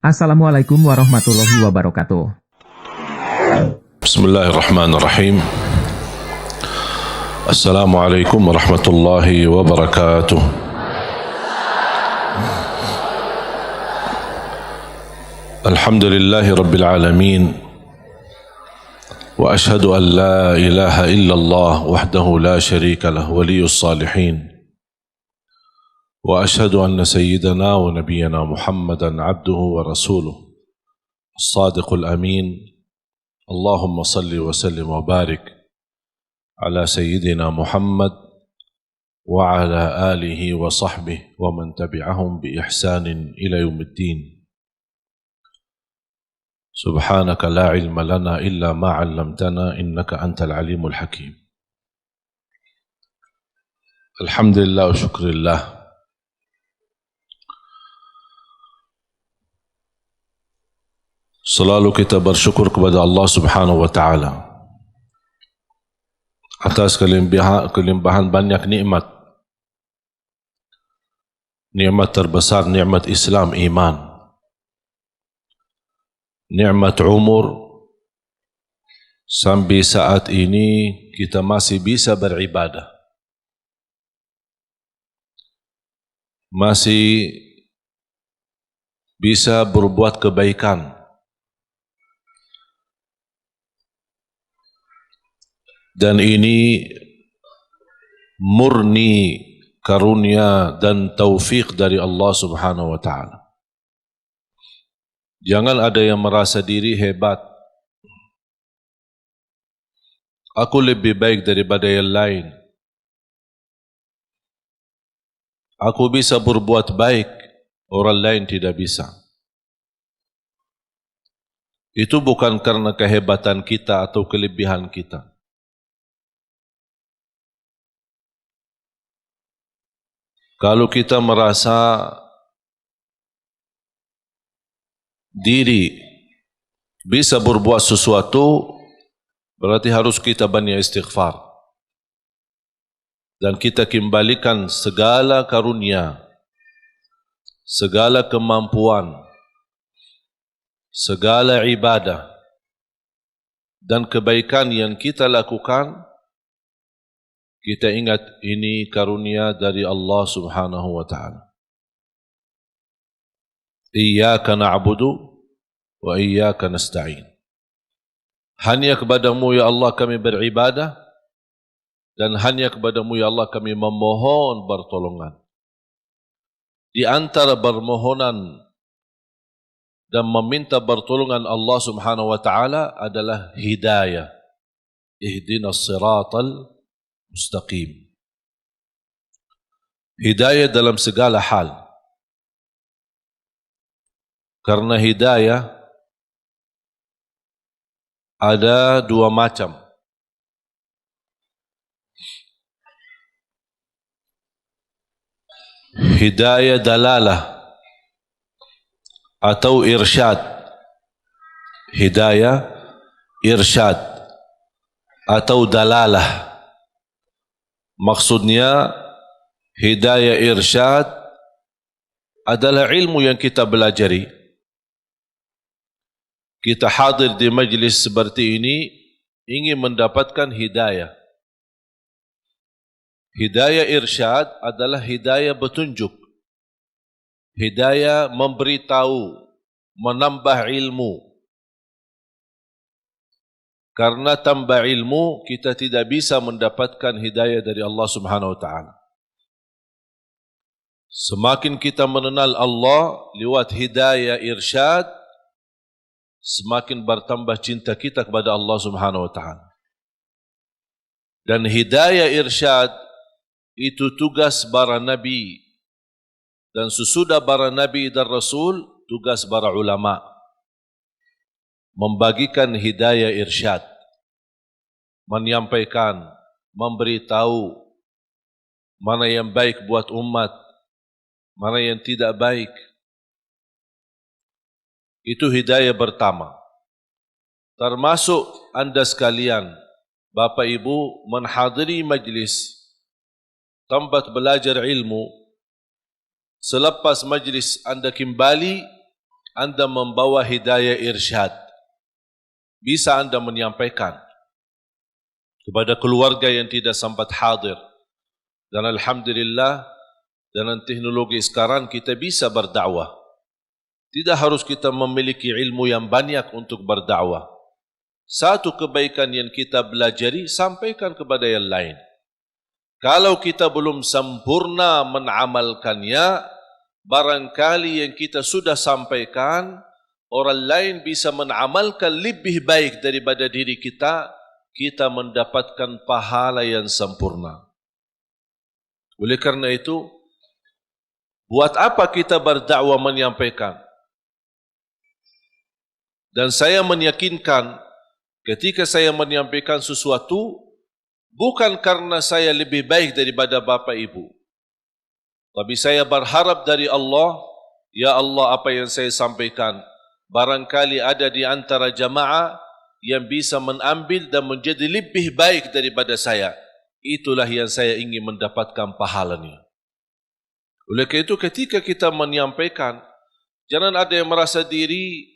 Assalamualaikum warahmatullahi wabarakatuh. Bismillahirrahmanirrahim. Assalamualaikum warahmatullahi wabarakatuh. Alhamdulillahi rabbil alamin. Wa ashhadu an la ilaha illallah wahdahu la sharika lah waliyus salihin. وأشهد أن سيدنا ونبينا محمدا عبده ورسوله الصادق الأمين اللهم صل وسلم وبارك على سيدنا محمد وعلى آله وصحبه ومن تبعهم بإحسان إلى يوم الدين سبحانك لا علم لنا إلا ما علمتنا إنك أنت العليم الحكيم. الحمد لله وشكر الله. Selalu kita bersyukur kepada Allah Subhanahu wa Ta'ala atas kelimpahan banyak nikmat. Nikmat terbesar nikmat Islam, iman. Nikmat umur, sampai saat ini kita masih bisa beribadah. Masih bisa berbuat kebaikan. Dan ini murni karunia dan taufik dari Allah Subhanahu wa Ta'ala. Jangan ada yang merasa diri hebat. Aku lebih baik daripada yang lain. Aku bisa berbuat baik, orang lain tidak bisa. Itu bukan karena kehebatan kita atau kelebihan kita. Kalau kita merasa diri bisa berbuat sesuatu, berarti harus kita banyak istighfar. Dan kita kembalikan segala karunia, segala kemampuan, segala ibadah, dan kebaikan yang kita lakukan, kita ingat ini karunia dari Allah Subhanahu wa Ta'ala. Iyyaka na'budu wa iyyaka nasta'in. Hanya kepadamu ya Allah kami beribadah, dan hanya kepadamu ya Allah kami memohon pertolongan. Di antara permohonan dan meminta pertolongan Allah Subhanahu wa Ta'ala adalah hidayah. Ihdinas siratal mustaqim. Hidayah dalam segala hal. Karena hidayah ada dua macam. Hidayah dalalah atau irsyad. Hidayah irsyad atau dalalah. Maksudnya hidayah irsyad adalah ilmu yang kita belajari. Kita hadir di majlis seperti ini ingin mendapatkan hidayah. Hidayah irsyad adalah hidayah petunjuk. Hidayah memberitahu, menambah ilmu. Karena tambah ilmu, kita tidak bisa mendapatkan hidayah dari Allah Subhanahu wa Ta'ala. Semakin kita mengenal Allah lewat hidayah irsyad, semakin bertambah cinta kita kepada Allah Subhanahu wa Ta'ala. Dan hidayah irsyad itu tugas para nabi. Dan sesudah para nabi dan rasul, tugas para ulama. Membagikan hidayah irsyad, menyampaikan, memberitahu mana yang baik buat umat, mana yang tidak baik. Itu hidayah pertama. Termasuk anda sekalian, Bapak Ibu, menghadiri majlis tempat belajar ilmu. Selepas majlis anda kembali, Anda membawa hidayah irsyad. Bisa Anda menyampaikan kepada keluarga yang tidak sempat hadir. Dan alhamdulillah, dengan teknologi sekarang kita bisa berdakwah. Tidak harus kita memiliki ilmu yang banyak untuk berdakwah. Satu kebaikan yang kita belajari, sampaikan kepada yang lain. Kalau kita belum sempurna menamalkannya, barangkali yang kita sudah sampaikan, orang lain bisa menamalkan lebih baik daripada diri kita, kita mendapatkan pahala yang sempurna. Oleh karena itu, buat apa kita berdakwah menyampaikan? Dan saya meyakinkan, ketika saya menyampaikan sesuatu, bukan karena saya lebih baik daripada Bapak Ibu. Tapi saya berharap dari Allah, ya Allah, apa yang saya sampaikan, barangkali ada di antara jamaah yang bisa mengambil dan menjadi lebih baik daripada saya. Itulah yang saya ingin mendapatkan pahalanya. Oleh karena itu, ketika kita menyampaikan, jangan ada yang merasa diri,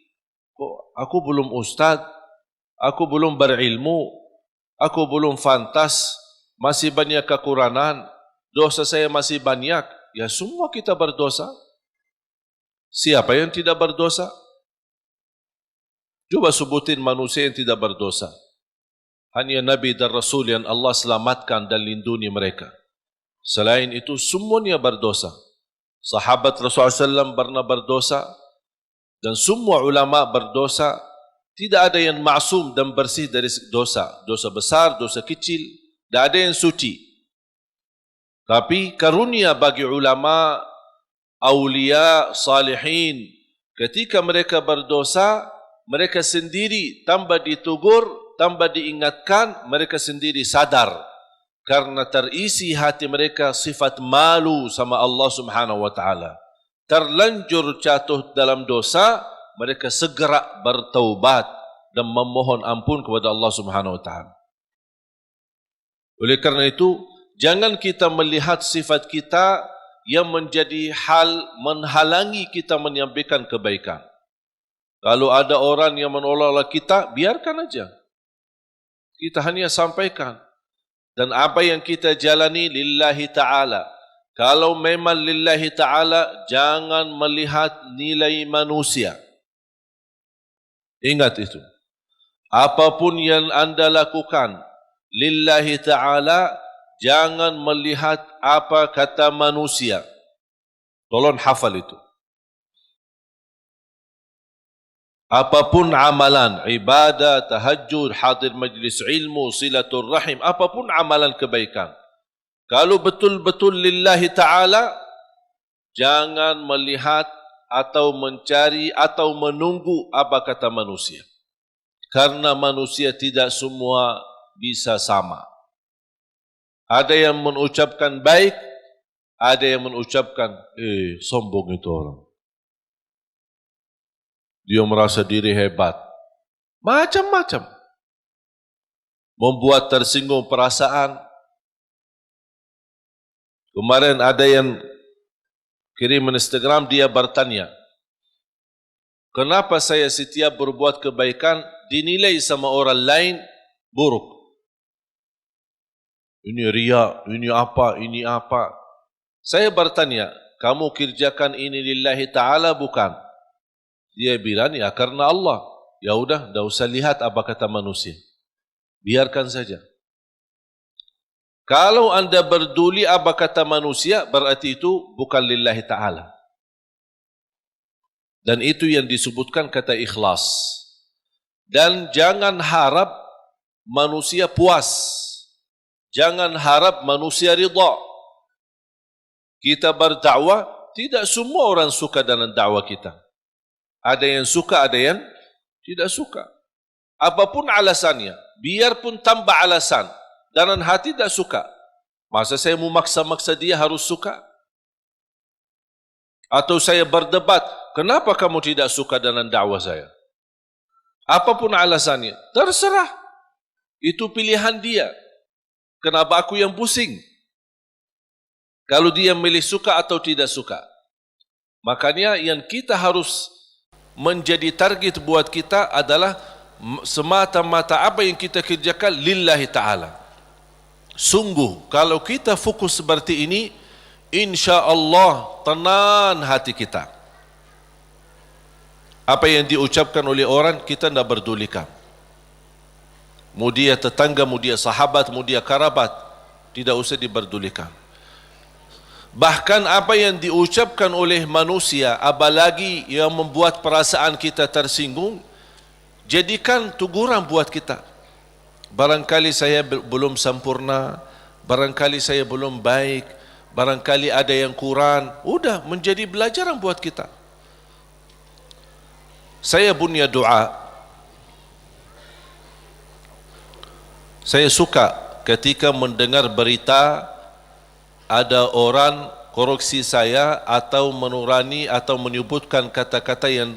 aku belum ustaz, aku belum berilmu, aku belum fantas, masih banyak kekurangan, dosa saya masih banyak. Ya, semua kita berdosa. Siapa yang tidak berdosa? Coba sebutin manusia yang tidak berdosa. Hanya Nabi dan Rasul yang Allah selamatkan dan lindungi mereka. Selain itu, semuanya berdosa. Sahabat Rasulullah SAW pernah berdosa, dan semua ulama berdosa. Tidak ada yang maksum dan bersih dari dosa. Dosa besar, dosa kecil, tidak ada yang suci. Tapi karunia bagi ulama, aulia, salihin, ketika mereka berdosa, mereka sendiri tanpa ditegur, tanpa diingatkan, mereka sendiri sadar. Karena terisi hati mereka sifat malu sama Allah Subhanahu wa ta'ala. Terlanjur jatuh dalam dosa, mereka segera bertaubat dan memohon ampun kepada Allah Subhanahu wa ta'ala. Oleh karena itu, jangan kita melihat sifat kita yang menjadi hal menghalangi kita menyampaikan kebaikan. Kalau ada orang yang menolak kita, biarkan aja. Kita hanya sampaikan. Dan apa yang kita jalani lillahi ta'ala. Kalau memang lillahi ta'ala, jangan melihat nilai manusia. Ingat itu. Apapun yang Anda lakukan lillahi ta'ala, jangan melihat apa kata manusia. Tolong hafal itu. Apapun amalan, ibadah, tahajud, hadir majlis ilmu, silatul rahim, apapun amalan kebaikan. Kalau betul-betul lillahi ta'ala, jangan melihat atau mencari atau menunggu apa kata manusia. Karena manusia tidak semua bisa sama. Ada yang mengucapkan baik, ada yang mengucapkan, sombong itu orang. Dia merasa diri hebat. Macam-macam. Membuat tersinggung perasaan. Kemarin ada yang kirim Instagram, dia bertanya, kenapa saya setiap berbuat kebaikan dinilai sama orang lain buruk? Ini riya, ini apa. Saya bertanya, kamu kerjakan ini lillahi ta'ala bukan? Dia bilang, ya karena Allah. Ya udah, tidak usah lihat apa kata manusia. Biarkan saja. Kalau Anda berduli apa kata manusia, berarti itu bukan lillahi ta'ala. Dan itu yang disebutkan kata ikhlas. Dan jangan harap manusia puas. Jangan harap manusia ridha. Kita berdakwah, tidak semua orang suka dengan dakwah kita. Ada yang suka, ada yang tidak suka. Apapun alasannya, biarpun tanpa alasan, dalam hati tidak suka. Masa saya memaksa-maksa dia harus suka? Atau saya berdebat, kenapa kamu tidak suka dengan dakwah saya? Apapun alasannya, terserah. Itu pilihan dia. Kenapa aku yang pusing? Kalau dia milih suka atau tidak suka. Makanya yang kita harus menjadi target buat kita adalah semata-mata apa yang kita kerjakan lillahi ta'ala. Sungguh kalau kita fokus seperti ini, insya Allah tenang hati kita. Apa yang diucapkan oleh orang kita tidak berdulikan. Mau dia tetangga, mau dia sahabat, mau dia kerabat, tidak usah diberdulikan. Bahkan apa yang diucapkan oleh manusia, apalagi yang membuat perasaan kita tersinggung, jadikan teguran buat kita. Barangkali saya belum sempurna, barangkali saya belum baik, barangkali ada yang kurang, udah menjadi pelajaran buat kita. Saya punya doa. Saya suka ketika mendengar berita ada orang koreksi saya atau menurani atau menyebutkan kata-kata yang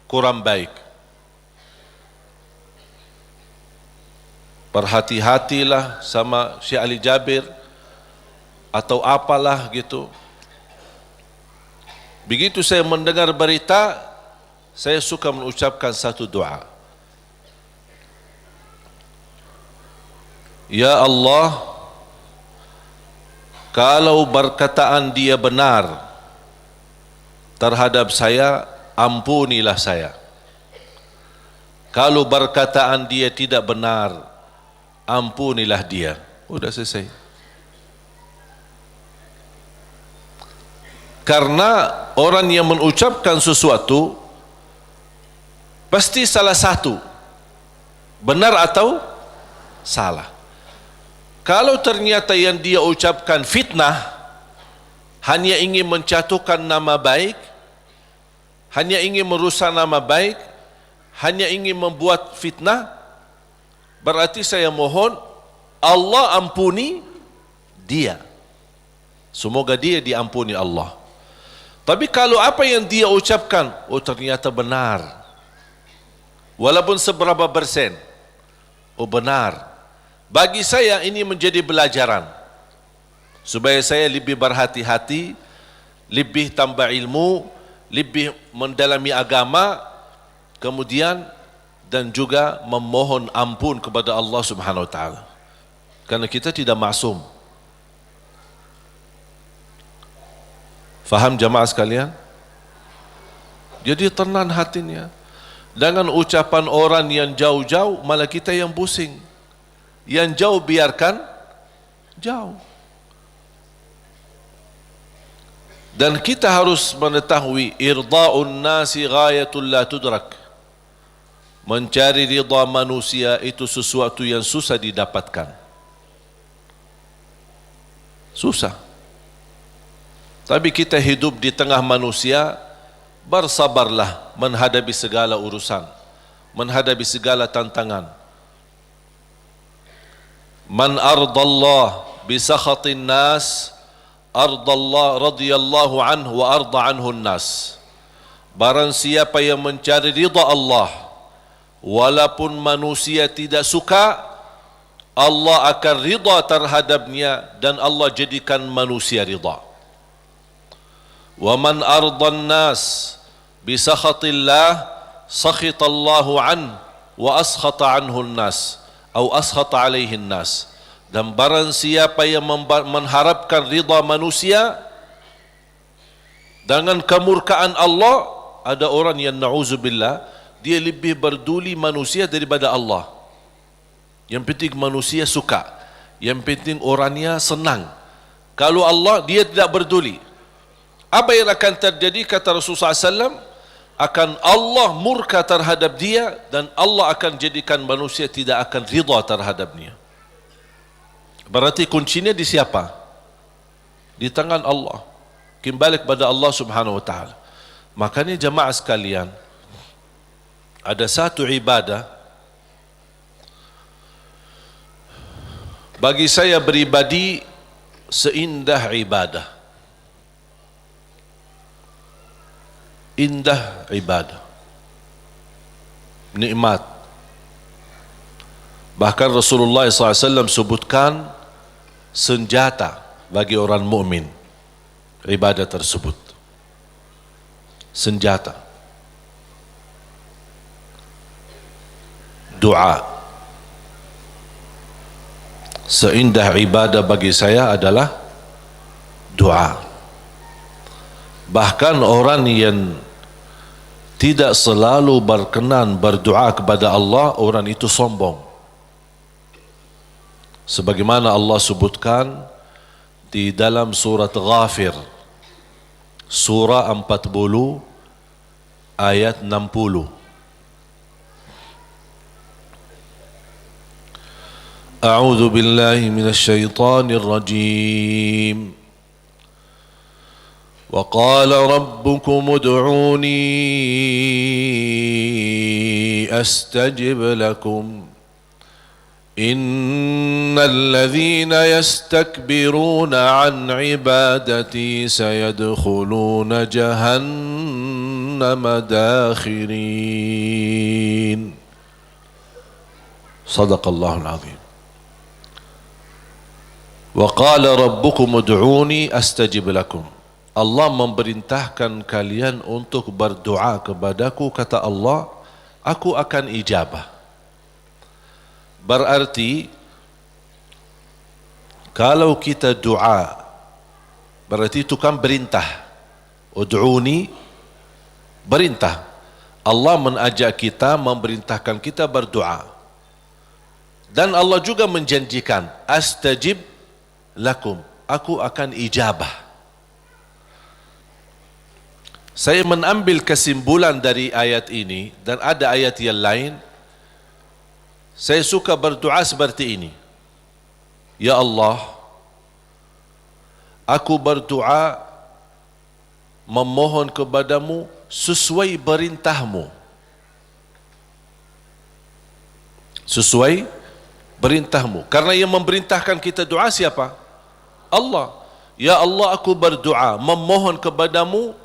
kurang baik. Berhati-hatilah sama Syekh Ali Jabir atau apalah gitu. Begitu saya mendengar berita, saya suka mengucapkan satu doa. Ya Allah, kalau perkataan dia benar terhadap saya, ampunilah saya. Kalau perkataan dia tidak benar, ampunilah dia. Udah selesai. Karena orang yang mengucapkan sesuatu pasti salah satu, benar atau salah. Kalau ternyata yang dia ucapkan fitnah, hanya ingin menjatuhkan nama baik, hanya ingin merusak nama baik, hanya ingin membuat fitnah, berarti saya mohon Allah ampuni dia. Semoga dia diampuni Allah. Tapi kalau apa yang dia ucapkan, oh ternyata benar, walaupun seberapa persen, oh benar, bagi saya ini menjadi pelajaran supaya saya lebih berhati-hati, lebih tambah ilmu, lebih mendalami agama, kemudian dan juga memohon ampun kepada Allah Subhanahu wa taala. Karena kita tidak maksum. Faham jamaah sekalian? Jadi tenang hatinya. Dengan ucapan orang yang jauh-jauh, malah kita yang pusing. Yang jauh biarkan jauh. Dan kita harus mengetahui irda'un nasi ghayatul la tudrak. Mencari ridha manusia itu sesuatu yang susah didapatkan. Susah. Tapi kita hidup di tengah manusia, bersabarlah menghadapi segala urusan, menghadapi segala tantangan. Man ardallah bisakhatin nas, ardallah radhiyallahu anhu wa arda anhu nas. Barang siapa yang mencari ridha Allah, walaupun manusia tidak suka, Allah akan ridha terhadapnya dan Allah jadikan manusia ridha. Wa man ardan nas bisakhatillah sakhitallahu an wa askhata anhu nas atau askhata alaihi nas. Dan barang siapa yang mengharapkan ridha manusia dengan kemurkaan Allah, ada orang yang na'udzubillah dia lebih berduli manusia daripada Allah. Yang penting manusia suka, yang penting orangnya senang. Kalau Allah dia tidak berduli. Apa yang akan terjadi kata Rasulullah SAW? Akan Allah murka terhadap dia dan Allah akan jadikan manusia tidak akan ridha terhadapnya. Berarti kuncinya di siapa? Di tangan Allah. Kembali kepada Allah Subhanahu wa taala. Makanya jemaah sekalian, ada satu ibadah bagi saya pribadi seindah ibadah. Indah ibadah, nikmat. Bahkan Rasulullah SAW sebutkan senjata bagi orang mukmin ibadah tersebut. Senjata. doa. Seindah ibadah bagi saya adalah doa. Bahkan orang yang tidak selalu berkenan berdoa kepada Allah, orang itu sombong. Sebagaimana Allah sebutkan di dalam surat Ghafir, surah 40 ayat 60. A'udzu billahi minasy syaithanir rajim. Wa qala rabbukum ud'uni astajib lakum. Innal ladzina yastakbiruna an ibadati sayadkhuluna jahannama dakhirin. Sadaqallahul azim. Wa qala rabbukum ud'uni astajib lakum. Allah memerintahkan kalian untuk berdoa kepadaku, kata Allah, aku akan ijabah. Berarti kalau kita doa, berarti itu kan perintah. Ud'uni, perintah. Allah mengajak kita, memerintahkan kita berdoa. Dan Allah juga menjanjikan, astajib lakum, aku akan ijabah. Saya mengambil kesimpulan dari ayat ini, dan ada ayat yang lain. Saya suka berdoa seperti ini. Ya Allah, aku berdoa memohon kepadamu sesuai perintahmu. Sesuai perintahmu. Karena yang memerintahkan kita doa siapa? Allah. Ya Allah, aku berdoa memohon kepadamu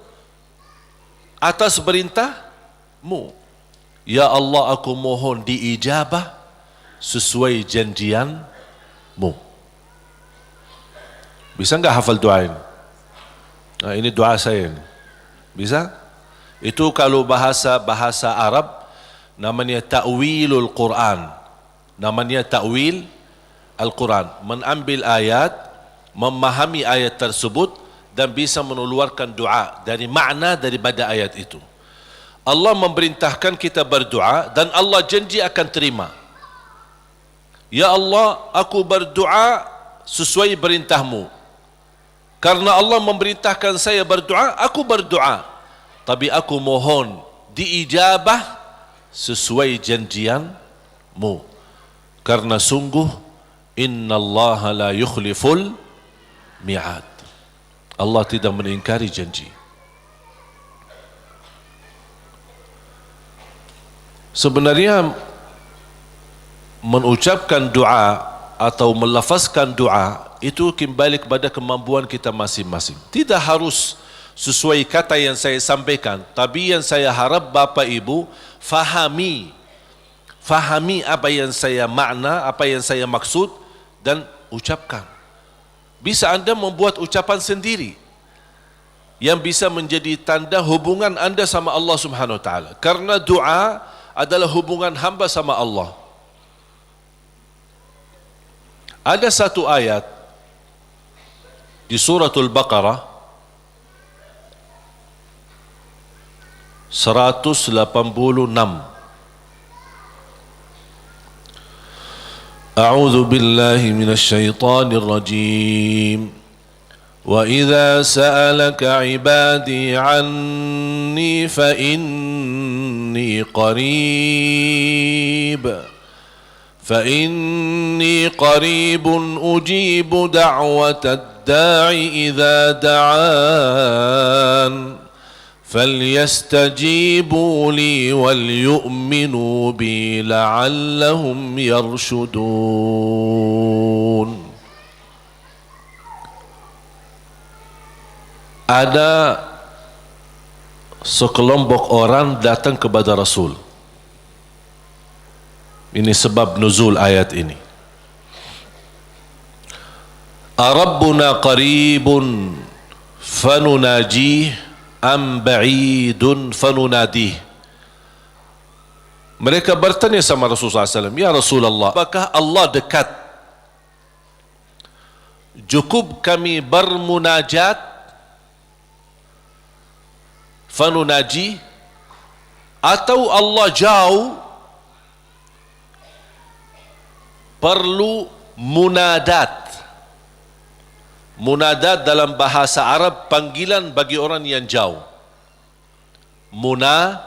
atas perintahmu. Ya Allah, aku mohon diijabah sesuai janjianmu. Bisa enggak hafal doa ini? Nah, ini doa saya ini. Bisa? Itu kalau bahasa Arab namanya ta'wilul Quran. Namanya ta'wil Al-Quran. Mengambil ayat, memahami ayat tersebut dan bisa mengeluarkan doa dari makna daripada ayat itu. Allah memerintahkan kita berdoa dan Allah janji akan terima. Ya Allah, aku berdoa sesuai perintahmu. Karena Allah memerintahkan saya berdoa, aku berdoa. Tapi aku mohon diijabah sesuai janjianmu. Karena sungguh innallaha la yukhliful mi'ad. Allah tidak mengingkari janji. Sebenarnya mengucapkan doa atau melafazkan doa itu kembali kepada kemampuan kita masing-masing. Tidak harus sesuai kata yang saya sampaikan, tapi yang saya harap Bapak Ibu fahami apa yang saya makna, apa yang saya maksud dan ucapkan. Bisa Anda membuat ucapan sendiri yang bisa menjadi tanda hubungan Anda sama Allah Subhanahu wa taala. Karena doa adalah hubungan hamba sama Allah. Ada satu ayat di suratul Baqarah 186. A'udzu billahi minasy syaithanir rajim. Wa idza sa'alaka 'ibadi 'anni fa inni qarib. فإني قريب أجيب دعوة الداع إذا دعان فليستجيبوا لي وليؤمنوا بي لعلهم يرشدون. Ada sekelompok orang datang kepada Rasul. Ini sebab nuzul ayat ini. Arabbuna qaribun fanunajih am ba'idun fanunadih. Mereka bertanya sama Rasulullah SAW, ya Rasulullah, apakah Allah dekat? Cukup kami bermunajat, fanunaji, atau Allah jauh, perlu munadat. Munadat dalam bahasa Arab panggilan bagi orang yang jauh. Munadat.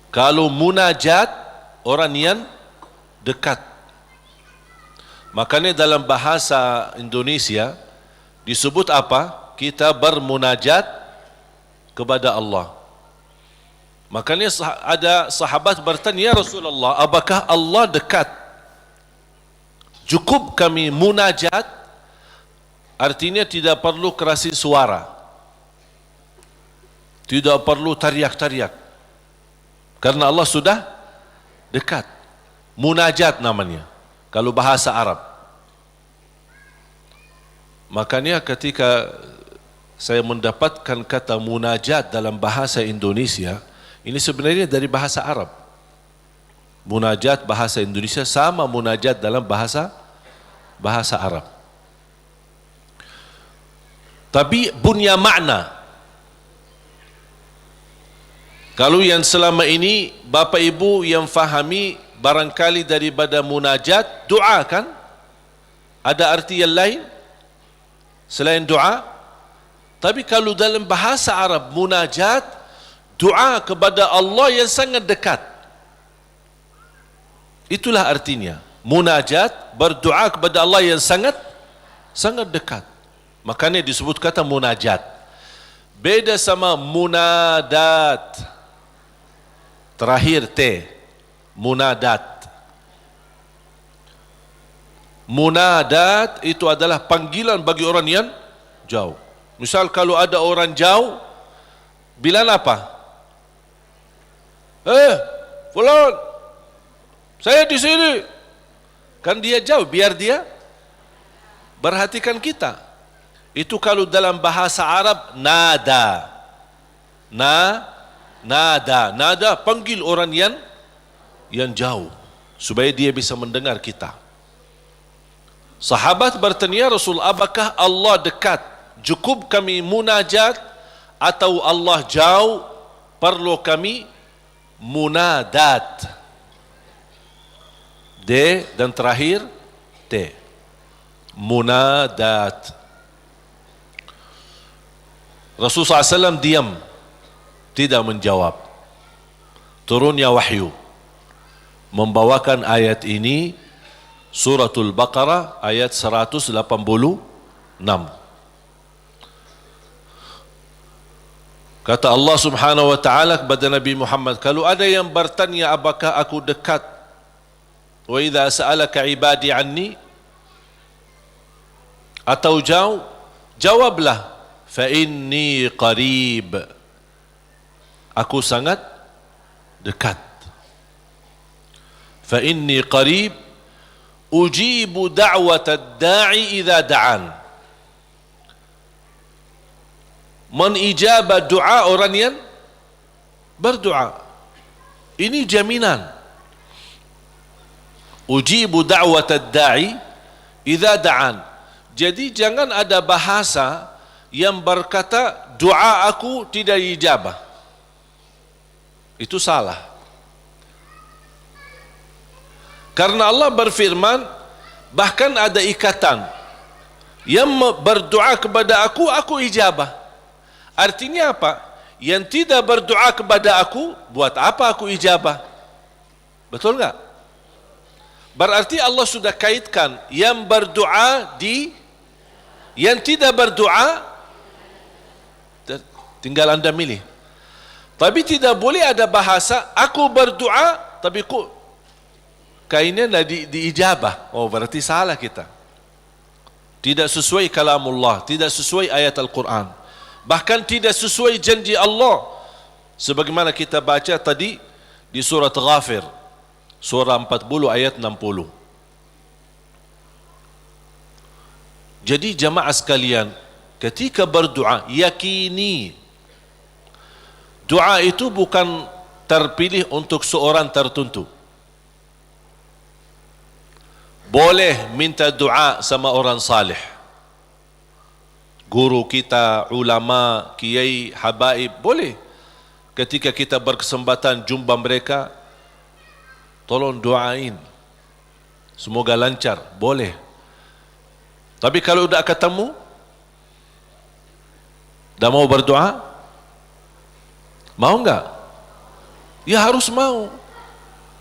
Kalau munajat, orang yang dekat. Makanya dalam bahasa Indonesia disebut apa? Kita bermunajat kepada Allah. Makanya ada sahabat bertanya, ya Rasulullah, apakah Allah dekat? Cukup kami munajat, artinya tidak perlu kerasin suara, tidak perlu teriak-teriak, karena Allah sudah dekat. Munajat namanya kalau bahasa Arab. Makanya ketika saya mendapatkan kata munajat dalam bahasa Indonesia, ini sebenarnya dari bahasa Arab. Munajat bahasa Indonesia sama munajat dalam bahasa Arab. Tapi punya makna. Kalau yang selama ini Bapak Ibu yang fahami barangkali daripada munajat, doa kan? Ada arti yang lain selain doa? Tapi kalau dalam bahasa Arab munajat, doa kepada Allah yang sangat dekat. Itulah artinya. Munajat, berdoa kepada Allah yang sangat dekat. Makanya disebut kata munajat. Beda sama munadat. Terakhir T. Munadat. Munadat itu adalah panggilan bagi orang yang jauh. Misal kalau ada orang jauh, bilang apa? Fulan, saya di sini. Kan dia jauh, biar dia perhatikan kita. Itu kalau dalam bahasa Arab nada. Nada panggil orang yang jauh supaya dia bisa mendengar kita. Sahabat bertanya, Rasul, apakah Allah dekat? Cukup kami munajat atau Allah jauh, perlu kami munadat. D dan terakhir T. Munadat. Rasulullah SAW diam, tidak menjawab. Turunnya wahyu membawakan ayat ini, Suratul Baqarah ayat 186. Kata Allah Subhanahu wa taala kepada Nabi Muhammad, kalau ada yang bertanya apakah aku dekat, wa idza sa'alaka ibadi anni, atau jauh, jawablah, fa inni qarib, aku sangat dekat. Fa inni qarib ujibu da'watad da'i idza da'an. Menijabah doa orang yang berdoa. Ini jaminan. Ujibu da'watad da'i idza da'an. Jadi jangan ada bahasa yang berkata doa aku tidak dijabah. Itu salah. Karena Allah berfirman, bahkan ada ikatan, yang berdoa kepada aku ijabah. Artinya apa? Yang tidak berdoa kepada aku, buat apa aku ijabah? Betul enggak? Berarti Allah sudah kaitkan yang berdoa di, yang tidak berdoa tinggal anda milih. Tapi tidak boleh ada bahasa aku berdoa tapi kainnya diijabah. Oh, berarti salah kita. Tidak sesuai kalamullah, tidak sesuai ayat Al-Quran, bahkan tidak sesuai janji Allah, sebagaimana kita baca tadi di surat Ghafir, surah 40 ayat 60. Jadi jamaah sekalian, ketika berdoa yakini Doa itu bukan terpilih untuk seorang tertentu. Boleh minta doa sama orang salih, guru kita, ulama, kiai, habaib, boleh. Ketika kita berkesempatan jumpa mereka, tolong doain, semoga lancar, boleh. Tapi kalau sudah ketemu, dah mau berdoa, mau enggak? Ya harus mau.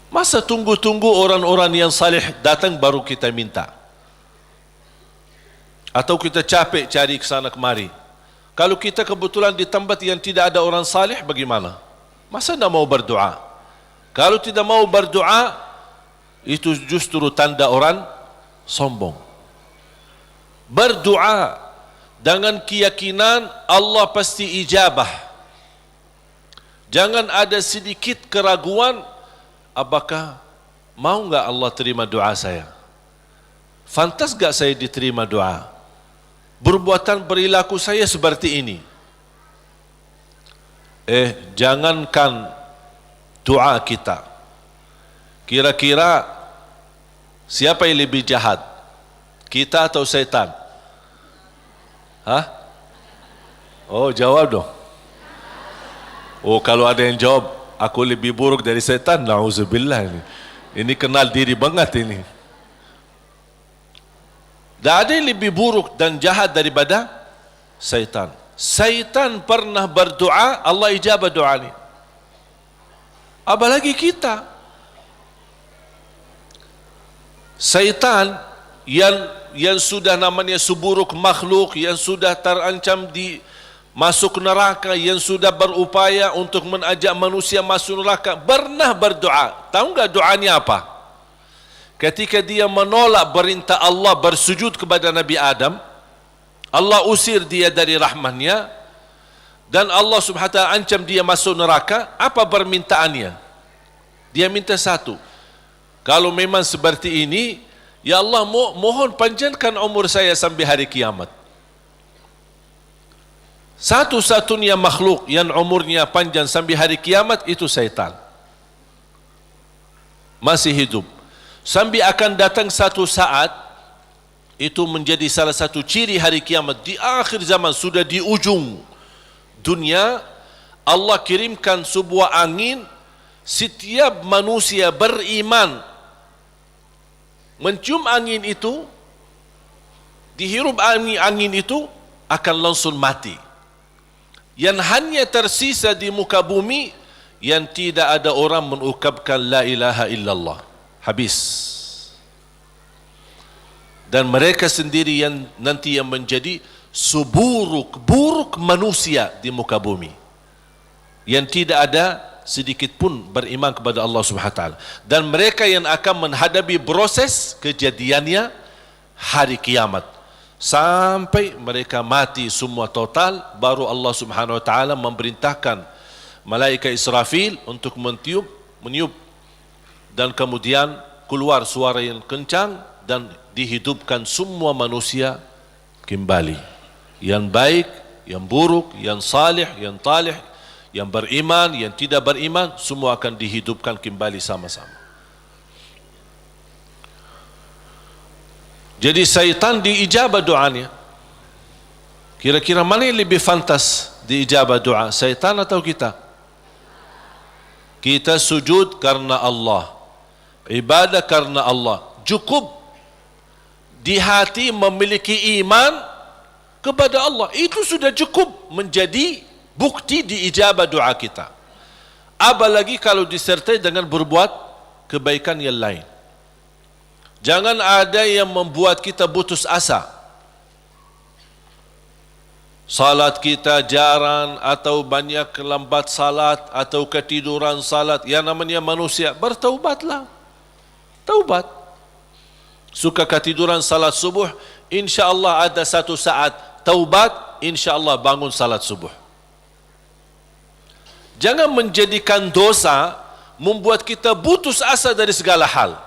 Masa tunggu-tunggu orang-orang yang salih datang baru kita minta? Atau kita capek cari ke sana kemari? Kalau kita kebetulan di tempat yang tidak ada orang salih, bagaimana? Masa tidak mau berdoa? Kalau tidak mau berdoa, itu justru tanda orang sombong. Berdoa dengan keyakinan Allah pasti ijabah. Jangan ada sedikit keraguan, apakah mau enggak Allah terima doa saya? Fantas enggak saya diterima doa? Perbuatan perilaku saya seperti ini. Jangankan doa kita. Kira-kira siapa yang lebih jahat? Kita atau setan? Hah? Oh, jawab dong. Oh, kalau ada yang jawab, aku lebih buruk dari setan, na'udzubillah ini. Ini kenal diri banget ini. Tak ada yang lebih buruk dan jahat daripada syaitan. Syaitan pernah berdoa, Allah ijabah doa ini. Apalagi kita. Syaitan yang sudah namanya seburuk makhluk, yang sudah terancam di masuk neraka, yang sudah berupaya untuk mengajak manusia masuk neraka, pernah berdoa. Tahu enggak doanya apa? Ketika dia menolak perintah Allah bersujud kepada Nabi Adam, Allah usir dia dari rahmatnya, dan Allah subhanahu wa ta'ala ancam dia masuk neraka. Apa permintaannya? Dia minta satu, kalau memang seperti ini, ya Allah, mohon panjangkan umur saya sampai hari kiamat. Satu-satunya makhluk yang umurnya panjang sampai hari kiamat itu syaitan. Masih hidup. Sampai akan datang satu saat, itu menjadi salah satu ciri hari kiamat. Di akhir zaman, sudah di ujung dunia, Allah kirimkan sebuah angin. Setiap manusia beriman mencium angin itu, dihirup angin itu, akan langsung mati. Yang hanya tersisa di muka bumi, yang tidak ada orang mengucapkan la ilaha illallah. Habis. Dan mereka sendiri yang nanti yang menjadi seburuk-buruk manusia di muka bumi, yang tidak ada sedikit pun beriman kepada Allah Subhanahu wa taala. Dan mereka yang akan menghadapi proses kejadiannya hari kiamat, sampai mereka mati semua total, baru Allah Subhanahu wa taala memerintahkan malaikat Israfil untuk meniup, dan kemudian keluar suara yang kencang, dan dihidupkan semua manusia kembali. Yang baik, yang buruk, yang salih, yang talih, yang beriman, yang tidak beriman, semua akan dihidupkan kembali sama-sama. Jadi syaitan diijabah doanya. Kira-kira mana yang lebih fantas diijabah doa, syaitan atau kita? Kita sujud karena Allah, ibadah karena Allah. Cukup di hati memiliki iman kepada Allah, itu sudah cukup menjadi bukti diijabah doa kita. Apalagi kalau disertai dengan berbuat kebaikan yang lain. Jangan ada yang membuat kita putus asa. Salat kita jarang, atau banyak lambat salat, atau ketiduran salat. Yang namanya manusia, bertaubatlah. Taubat. Suka ketiduran salat subuh, insya-Allah ada satu saat taubat, insya-Allah bangun salat subuh. Jangan menjadikan dosa membuat kita putus asa dari segala hal.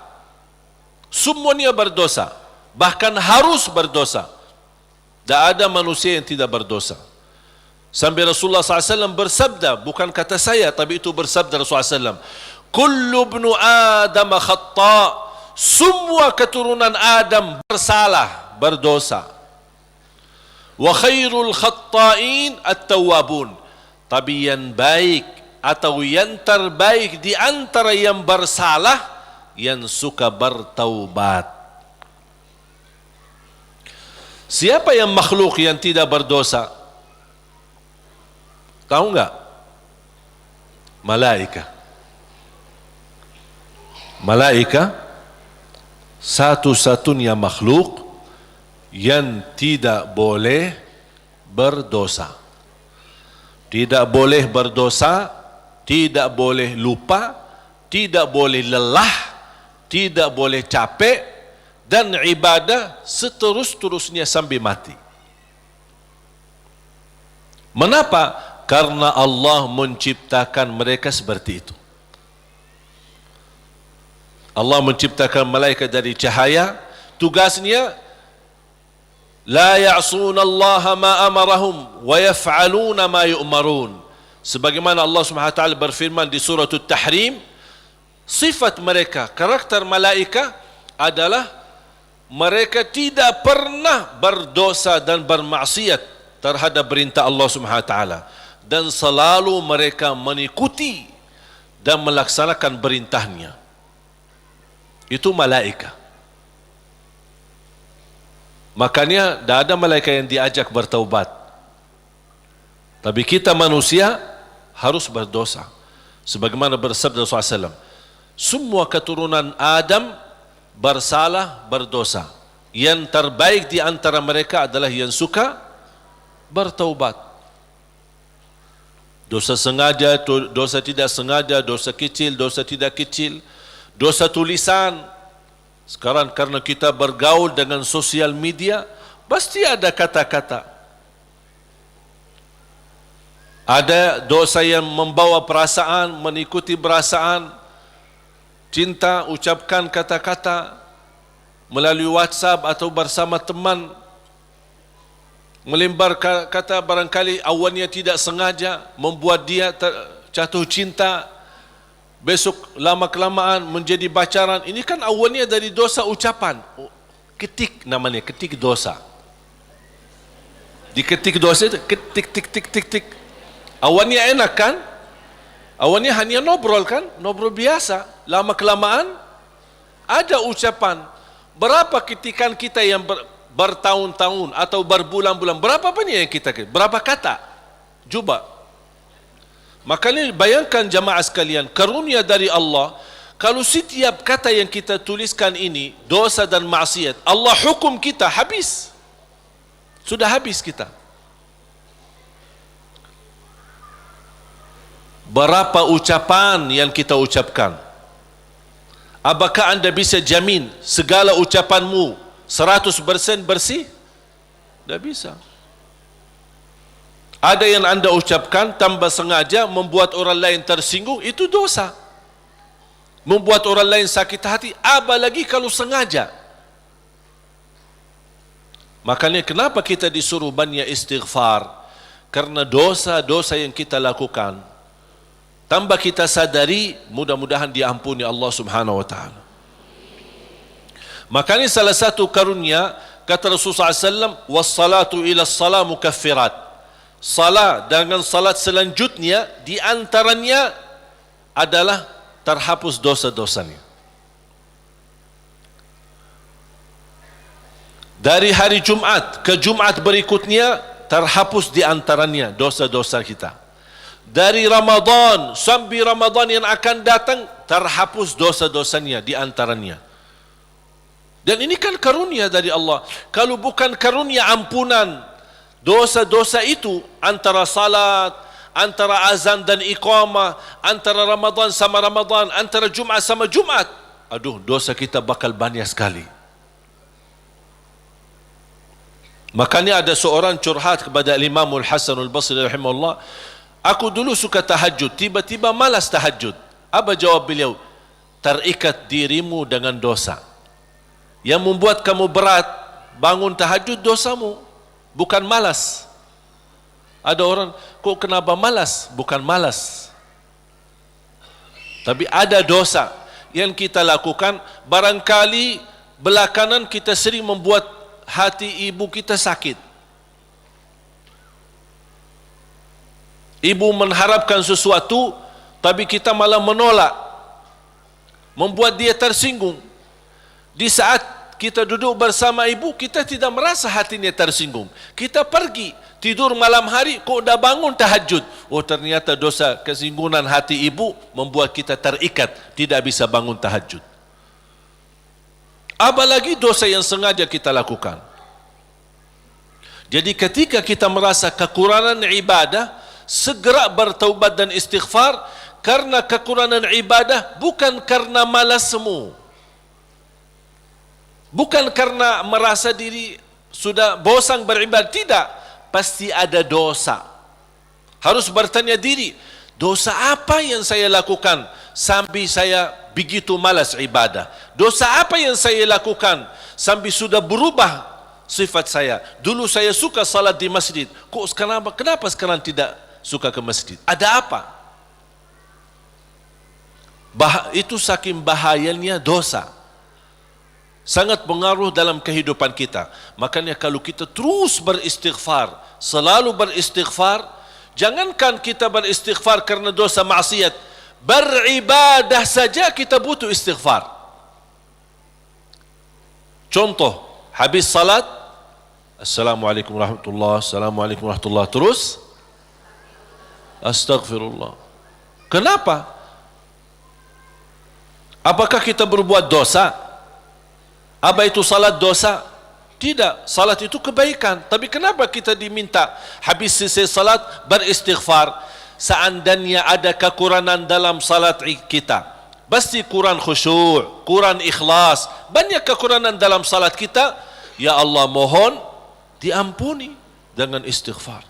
Semuanya berdosa, bahkan harus berdosa. Tak ada manusia yang tidak berdosa. Sampai Rasulullah SAW bersabda, bukan kata saya, tapi itu bersabda Rasulullah SAW. Kullu ibnu Adam khata', semua keturunan Adam bersalah, berdosa. Wa khairul khatta'in at-tawwabun. Tapi yang baik atau yang terbaik di antara yang bersalah, yang suka bertaubat. Siapa yang makhluk yang tidak berdosa? Tahu enggak? Malaika. Malaika satu-satunya makhluk yang tidak boleh berdosa. Tidak boleh berdosa, tidak boleh lupa, tidak boleh lelah, tidak boleh capek, dan ibadah seterus-terusnya sampai mati. Mengapa? Karena Allah menciptakan mereka seperti itu. Allah menciptakan malaikat dari cahaya, tugasnya la ya'suna Allah ma amarahum wa yaf'aluna ma yu'marun. Sebagaimana Allah Subhanahu wa taala berfirman di surah At-Tahrim, sifat mereka, karakter malaikat adalah mereka tidak pernah berdosa dan bermaksiat terhadap perintah Allah Subhanahu wa taala, dan selalu mereka mengikuti dan melaksanakan perintahnya. Itu malaikat. Makanya tidak ada malaikat yang diajak bertaubat. Tapi kita manusia harus berdosa. Sebagaimana bersabda Rasulullah SAW, semua keturunan Adam bersalah, berdosa. Yang terbaik di antara mereka adalah yang suka bertaubat. Dosa sengaja, dosa tidak sengaja, dosa kecil, dosa tidak kecil, dosa tulisan. Sekarang karena kita bergaul dengan sosial media, pasti ada kata-kata. Ada dosa yang membawa perasaan, mengikuti perasaan, cinta, ucapkan kata-kata melalui WhatsApp atau bersama teman, melembar kata barangkali awalnya tidak sengaja membuat dia jatuh cinta, besok lama-kelamaan menjadi pacaran. Ini kan awalnya dari dosa ucapan. Ketik namanya, ketik dosa. Diketik dosa itu, ketik, tik, tik, tik, tik. Awalnya enak kan? Awalnya hanya ngobrol kan? Ngobrol biasa. Lama-kelamaan ada ucapan. Berapa ketikan kita yang bertahun-tahun atau berbulan-bulan, berapa banyak yang kita, berapa kata? Coba. Makanya bayangkan jamaah sekalian, karunia dari Allah, kalau setiap kata yang kita tuliskan ini dosa dan maksiat, Allah hukum kita habis. Sudah habis kita. Berapa ucapan yang kita ucapkan? Apakah anda bisa jamin segala ucapanmu 100% bersih? Tidak bisa. Ada yang anda ucapkan tanpa sengaja membuat orang lain tersinggung, itu dosa. Membuat orang lain sakit hati, apalagi kalau sengaja. Makanya kenapa kita disuruh banyak istighfar? Karena dosa-dosa yang kita lakukan, tanpa kita sadari, mudah-mudahan diampuni Allah Subhanahu wa taala. Makanya salah satu karunia, kata Rasulullah SAW, wassalatu ila salat mukaffirat. Salat dengan salat selanjutnya di antaranya adalah terhapus dosa-dosanya. Dari hari Jumat ke Jumat berikutnya terhapus di antaranya dosa-dosa kita. Dari Ramadan sampai Ramadan yang akan datang terhapus dosa-dosanya di antaranya. Dan ini kan karunia dari Allah. Kalau bukan karunia ampunan dosa-dosa itu, antara salat, antara azan dan iqamah, antara Ramadan sama Ramadan, antara Jumat sama Jumat, aduh, dosa kita bakal banyak sekali. Makanya ada seorang curhat kepada Imam Al-Hasan Al-Basri rahimahullah, aku dulu suka tahajud, tiba-tiba malas tahajud. Apa jawab beliau? Terikat dirimu dengan dosa. Yang membuat kamu berat bangun tahajud dosamu, bukan malas. Ada orang, kok kenapa malas? Bukan malas, tapi ada dosa yang kita lakukan. Barangkali belakangan kita sering membuat hati ibu kita sakit. Ibu mengharapkan sesuatu, tapi kita malah menolak, membuat dia tersinggung. Di saat kita duduk bersama ibu, kita tidak merasa hatinya tersinggung. Kita pergi tidur malam hari, kok dah bangun tahajud. Oh, ternyata dosa kesinggungan hati ibu membuat kita terikat, tidak bisa bangun tahajud. Apalagi dosa yang sengaja kita lakukan. Jadi ketika kita merasa kekurangan ibadah, segera bertaubat dan istighfar. Karena kekurangan ibadah bukan karena malasmu, bukan karena merasa diri sudah bosan beribadah, tidak. Pasti ada dosa. Harus bertanya diri, dosa apa yang saya lakukan sampai saya begitu malas ibadah? Dosa apa yang saya lakukan sampai sudah berubah sifat saya? Dulu saya suka salat di masjid, kok kenapa sekarang tidak suka ke masjid? Ada apa? Itu saking bahayanya dosa, sangat pengaruh dalam kehidupan kita. Makanya kalau kita terus beristighfar, selalu beristighfar, jangankan kita beristighfar karena dosa maksiat, beribadah saja kita butuh istighfar. Contoh, habis salat, Assalamualaikum warahmatullahi, Assalamualaikum warahmatullahi, terus Astaghfirullah. Kenapa? Apakah kita berbuat dosa? Apa itu salat dosa? Tidak, salat itu kebaikan. Tapi kenapa kita diminta habis selesai salat beristighfar? Seandainya ada kekurangan dalam salat kita, pasti kurang khusyuk, kurang ikhlas, banyak kekurangan dalam salat kita. Ya Allah, mohon diampuni dengan istighfar.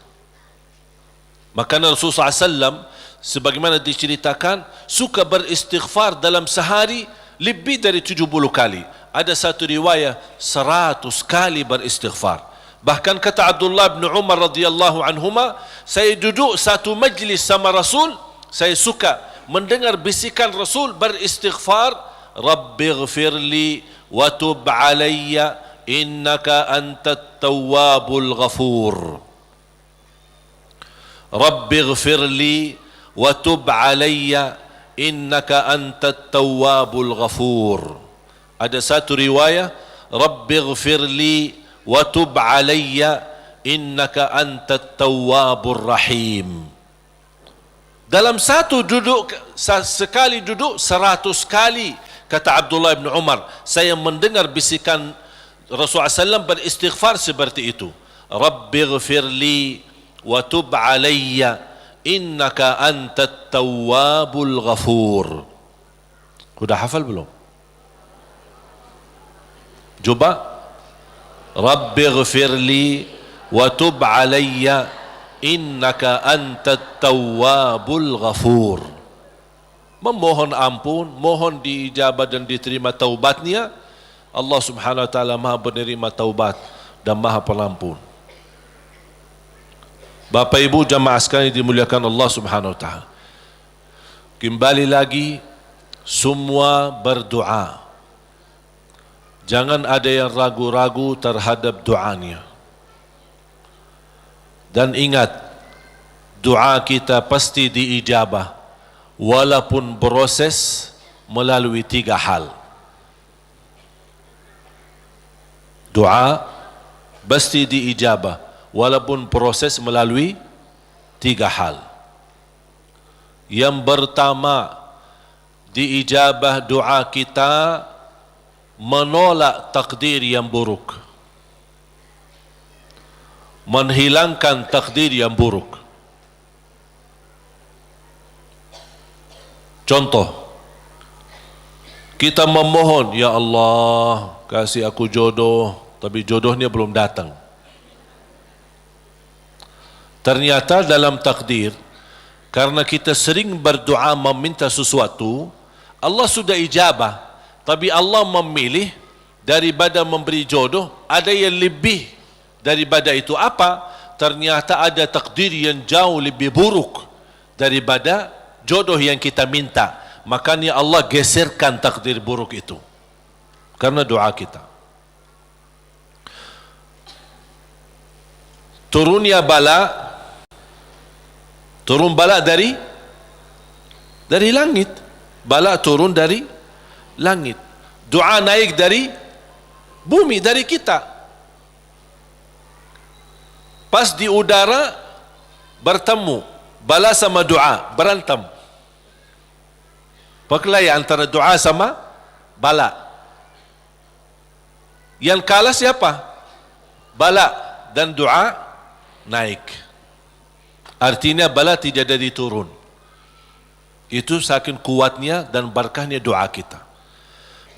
Maka Rasulullah SAW sebagaimana diceritakan suka beristighfar dalam sehari lebih dari 70 kali. Ada satu riwayat 100 kali beristighfar. Bahkan kata Abdullah bin Umar radhiyallahu anhuma, saya duduk satu majlis sama Rasul, saya suka mendengar bisikan Rasul beristighfar, Rabbighfirli wa tub alayya innaka antat tawwabul ghafur. Rabbighfirli wa tub alayya innaka antat tawwabul ghafur. Ada satu riwayat, Rabbighfirli wa tub alayya innaka antat tawwabur rahim. Dalam satu duduk, sekali duduk 100 kali, kata Abdullah bin Umar, saya mendengar bisikan Rasulullah SAW beristighfar seperti itu. Rabbighfirli wa tub alayya innaka antat tawwabul ghafur. Sudah hafal belum? Coba. Rabbighfirli wa tub alayya innaka antat tawwabul ghafur. Memohon ampun, mohon diijabah dan diterima taubatnya. Allah Subhanahu wa taala Maha penerima taubat dan Maha Pengampun. Bapak Ibu jamaah sekalian dimuliakan Allah Subhanahu wa taala. Kembali lagi, semua berdoa. Jangan ada yang ragu-ragu terhadap doanya. Dan ingat, doa kita pasti diijabah walaupun proses melalui 3 hal. Doa pasti diijabah walaupun proses melalui 3 hal. Yang pertama, diijabah doa kita menolak takdir yang buruk, menghilangkan takdir yang buruk. Contoh, kita memohon, ya Allah kasih aku jodoh, tapi jodohnya belum datang. Ternyata dalam takdir, karena kita sering berdoa meminta sesuatu, Allah sudah ijabah, tapi Allah memilih daripada memberi jodoh, ada yang lebih daripada itu. Apa? ternyata ada takdir yang jauh lebih buruk daripada jodoh yang kita minta. Makanya Allah geserkan takdir buruk itu karena doa kita. Turun bala dari langit. Bala turun dari langit. Doa naik dari bumi, dari kita. Pas di udara bertemu, bala sama doa berantem. Perkelahian antara doa sama bala. Yang kalah siapa? Bala, dan doa naik. Artinya bala tidak jadi turun. Itu saking kuatnya dan berkahnya doa kita.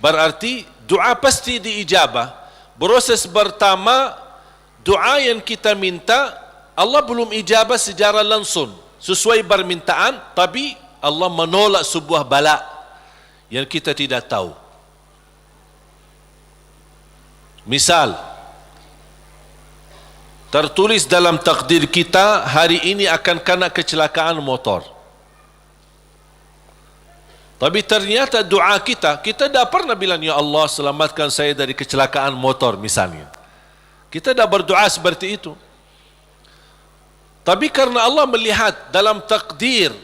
Berarti doa pasti diijabah. Proses pertama, doa yang kita minta Allah belum ijabah secara langsung sesuai permintaan, tapi Allah menolak sebuah bala yang kita tidak tahu. Misal, tertulis dalam takdir kita hari ini akan kena kecelakaan motor. Tapi ternyata doa kita tidak pernah bilang, ya Allah selamatkan saya dari kecelakaan motor misalnya. Kita tidak berdoa seperti itu. Tapi karena Allah melihat dalam takdir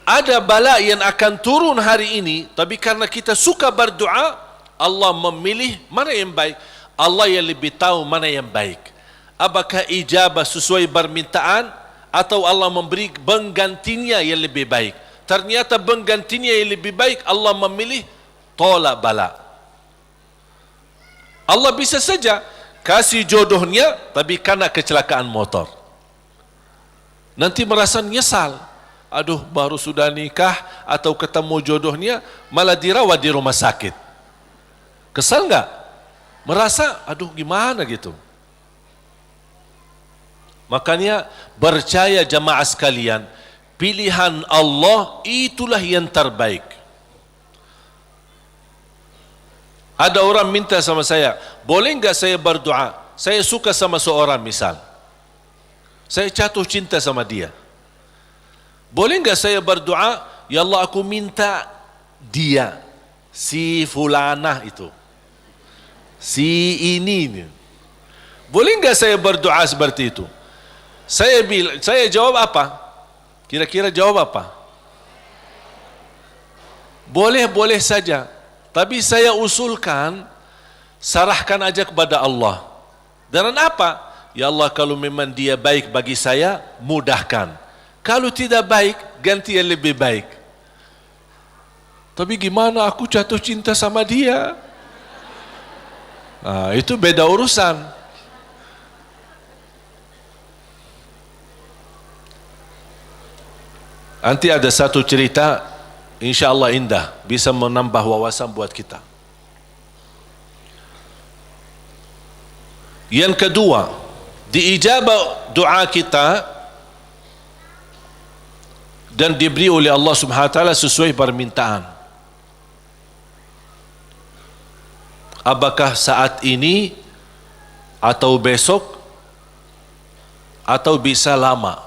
ada bala yang akan turun hari ini, tapi karena kita suka berdoa, Allah memilih mana yang baik. Allah yang lebih tahu mana yang baik. Apakah ijabah sesuai permintaan atau Allah memberi penggantinya yang lebih baik. Ternyata penggantinya yang lebih baik, Allah memilih tolak bala. Allah bisa saja kasih jodohnya tapi kena kecelakaan motor. Nanti merasa nyesal. Aduh, baru sudah nikah atau ketemu jodohnya malah dirawat di rumah sakit. Kesal enggak? Merasa aduh gimana gitu. Makanya percaya jamaah sekalian, pilihan Allah itulah yang terbaik. Ada orang minta sama saya, boleh enggak saya berdoa? Saya suka sama seorang misal. Saya jatuh cinta sama dia. Boleh enggak saya berdoa, ya Allah aku minta dia, si fulanah itu, si ini. Boleh enggak saya berdoa seperti itu? Saya jawab apa? Kira-kira jawab apa? Boleh saja. Tapi saya usulkan, sarahkan aja kepada Allah. Dan apa? Ya Allah, kalau memang dia baik bagi saya, mudahkan. Kalau tidak baik, ganti yang lebih baik. Tapi gimana aku jatuh cinta sama dia? Nah, itu beda urusan. Nanti ada satu cerita, insya Allah indah, bisa menambah wawasan buat kita. Yang kedua, diijabah doa kita dan diberi oleh Allah Subhanahu wa taala sesuai permintaan. Apakah saat ini atau besok atau bisa lama.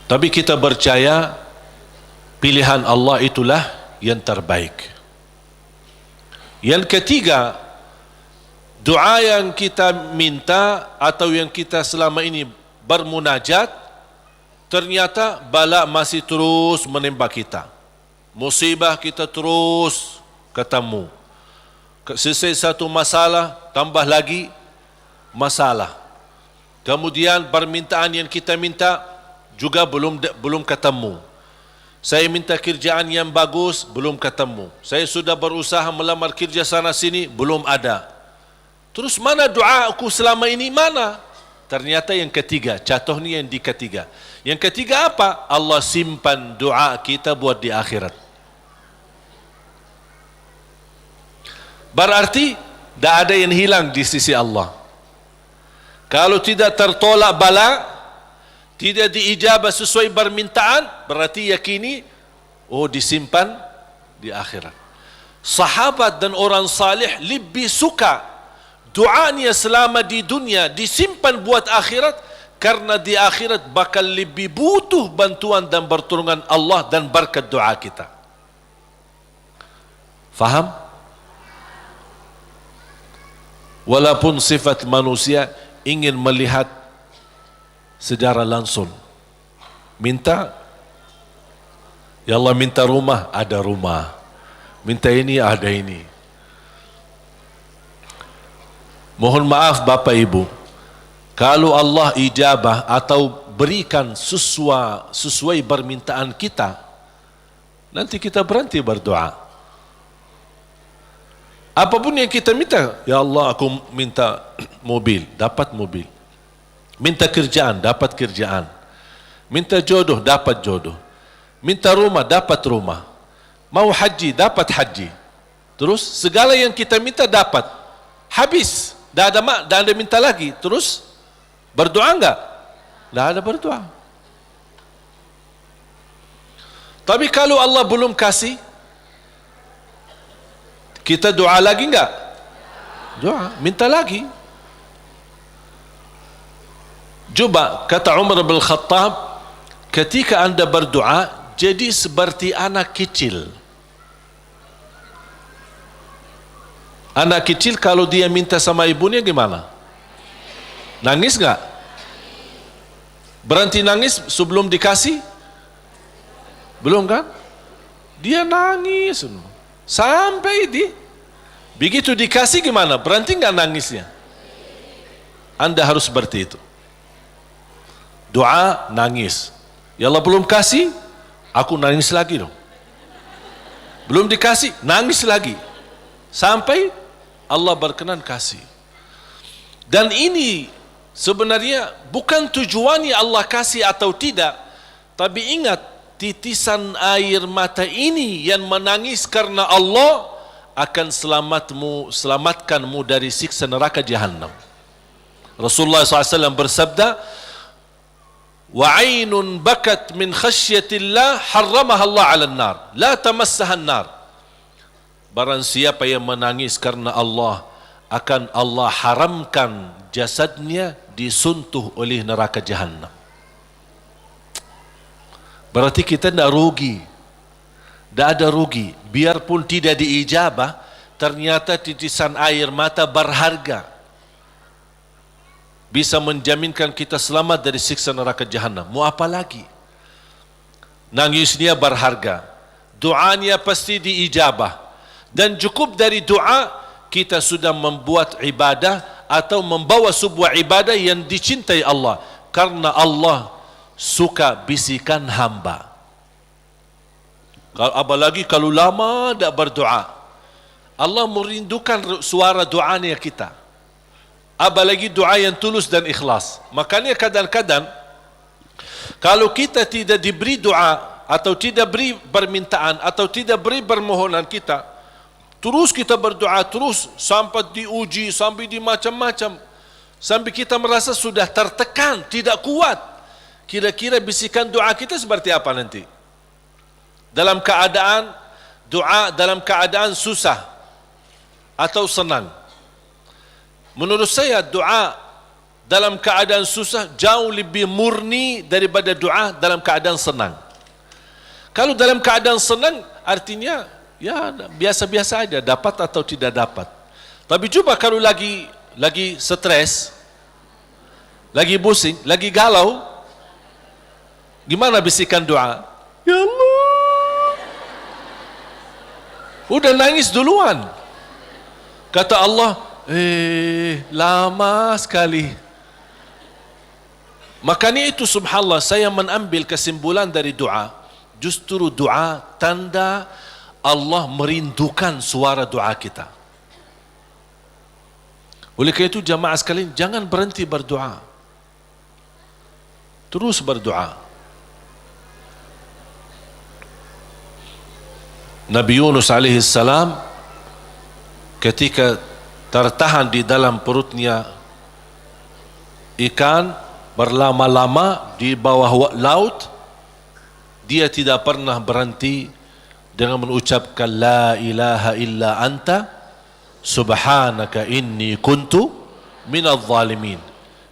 Tapi kita percaya pilihan Allah itulah yang terbaik. Yang ketiga, doa yang kita minta atau yang kita selama ini bermunajat, ternyata bala masih terus menimpa kita. Musibah kita terus ketemu. Selesai satu masalah, tambah lagi masalah. Kemudian permintaan yang kita minta juga belum ketemu. Saya minta kerjaan yang bagus, belum ketemu. Saya sudah berusaha melamar kerja sana sini, belum ada. Terus mana doa aku selama ini, mana? Ternyata yang ketiga, jatuhnya yang di ketiga. Yang ketiga apa? Allah simpan doa kita buat di akhirat. Berarti tidak ada yang hilang di sisi Allah. Kalau tidak tertolak bala, tidak diijabah sesuai permintaan, berarti yakini, oh disimpan di akhirat. Sahabat dan orang salih lebih suka doanya selama di dunia disimpan buat akhirat, karena di akhirat bakal lebih butuh bantuan dan pertolongan Allah dan berkat doa kita. Faham? Walaupun sifat manusia ingin melihat secara langsung, minta, ya Allah minta rumah, ada rumah, minta ini, ada ini. Mohon maaf Bapak Ibu, kalau Allah ijabah atau berikan sesuai permintaan kita, nanti kita berhenti berdoa. Apapun yang kita minta, ya Allah aku minta mobil, dapat mobil. Minta kerjaan, dapat kerjaan. Minta jodoh, dapat jodoh. Minta rumah, dapat rumah. Mau haji, dapat haji. Terus segala yang kita minta dapat. Habis, dah ada minta lagi. Terus berdoa enggak? Dah ada berdoa. Tapi kalau Allah belum kasih, kita doa lagi enggak? Doa, minta lagi. Coba kata Umar bin Khattab, ketika anda berdoa jadi seperti anak kecil. Anak kecil kalau dia minta sama ibunya gimana? Nangis enggak? Berhenti nangis sebelum dikasih? Belum kan? Dia nangis sampai begitu dikasih gimana? Berhenti enggak nangisnya? Anda harus seperti itu. Doa, nangis. Ya Allah belum kasih, aku nangis lagi dong. Belum dikasih, nangis lagi. Sampai Allah berkenan kasih. Dan ini sebenarnya bukan tujuannya Allah kasih atau tidak. Tapi ingat, titisan air mata ini yang menangis karena Allah akan selamatkanmu dari siksa neraka Jahannam. Rasulullah SAW bersabda, وَعَيْنٌ بَكَتْ مِنْ خَشْيَةِ اللَّهِ حَرَّمَهَا اللَّهُ عَلَى النَّارِ لَا تَمَسَّهَا النَّارِ. Barang siapa yang menangis karena Allah, akan Allah haramkan jasadnya disentuh oleh neraka Jahannam. Berarti kita tidak rugi. Tidak ada rugi. Biarpun tidak diijabah, ternyata titisan air mata berharga, bisa menjaminkan kita selamat dari siksa neraka Jahannam. Mau apa lagi? Nangisnya berharga, doanya pasti diijabah, dan cukup dari doa kita sudah membuat ibadah atau membawa sebuah ibadah yang dicintai Allah, karena Allah suka bisikan hamba. Apalagi kalau lama tidak berdoa, Allah merindukan suara doanya kita. Apalagi doa yang tulus dan ikhlas. Makanya kadang-kadang kalau kita tidak diberi doa atau tidak beri permintaan atau tidak beri permohonan kita, terus kita berdoa terus sampai diuji, sampai di macam-macam, sampai kita merasa sudah tertekan, tidak kuat. Kira-kira bisikan doa kita seperti apa nanti? Dalam keadaan doa, dalam keadaan susah atau senang? Menurut saya doa dalam keadaan susah jauh lebih murni daripada doa dalam keadaan senang. Kalau dalam keadaan senang artinya ya biasa-biasa aja, dapat atau tidak dapat. Tapi coba kalau lagi stres, lagi pusing, lagi galau, gimana bisikan doa? Ya Allah, udah nangis duluan. Kata Allah, lama sekali. Makanya itu subhanallah, saya mengambil kesimpulan dari doa, justru doa tanda Allah merindukan suara doa kita. Oleh karena itu jamaah sekalian, jangan berhenti berdoa, terus berdoa. Nabi Yunus alaihi salam ketika tertahan di dalam perutnya ikan berlama-lama di bawah laut, dia tidak pernah berhenti dengan mengucapkan la ilaha illa anta subhanaka inni kuntu minadh zalimin.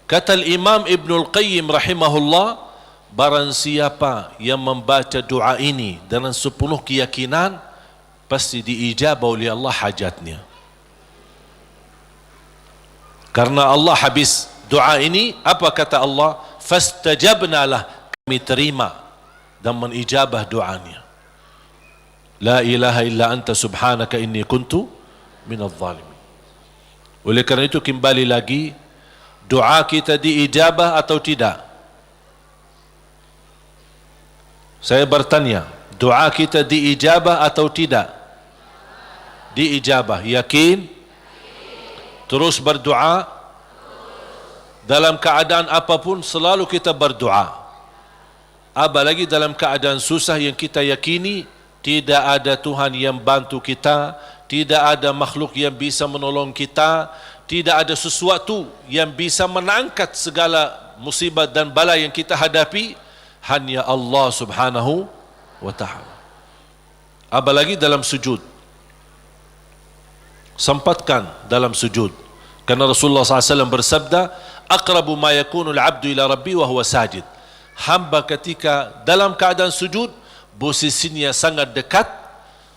Kata Imam Ibnul Qayyim rahimahullah, barang siapa yang membaca doa ini dengan sepenuh keyakinan, pasti diijabah oleh Allah hajatnya. Karena Allah habis doa ini, apa kata Allah? Fastajabna lah, kami terima dan menijabah doanya. La ilaha illa anta subhanaka inni kuntu minadh zalimin. Oleh kerana itu kembali lagi, doa kita diijabah atau tidak? Saya bertanya, doa kita diijabah atau tidak? Diijabah. Yakin? Terus berdoa. Dalam keadaan apapun selalu kita berdoa. Apalagi dalam keadaan susah yang kita yakini tidak ada Tuhan yang bantu kita, tidak ada makhluk yang bisa menolong kita, tidak ada sesuatu yang bisa mengangkat segala musibah dan bala yang kita hadapi, hanya Allah subhanahu wa ta'ala. Apalagi dalam sujud, sempatkan dalam sujud. Karena Rasulullah SAW bersabda, aqrabu ma yakunu al-'abdu ila rabbi wa huwa sajid. Hamba ketika dalam keadaan sujud, posisinya sangat dekat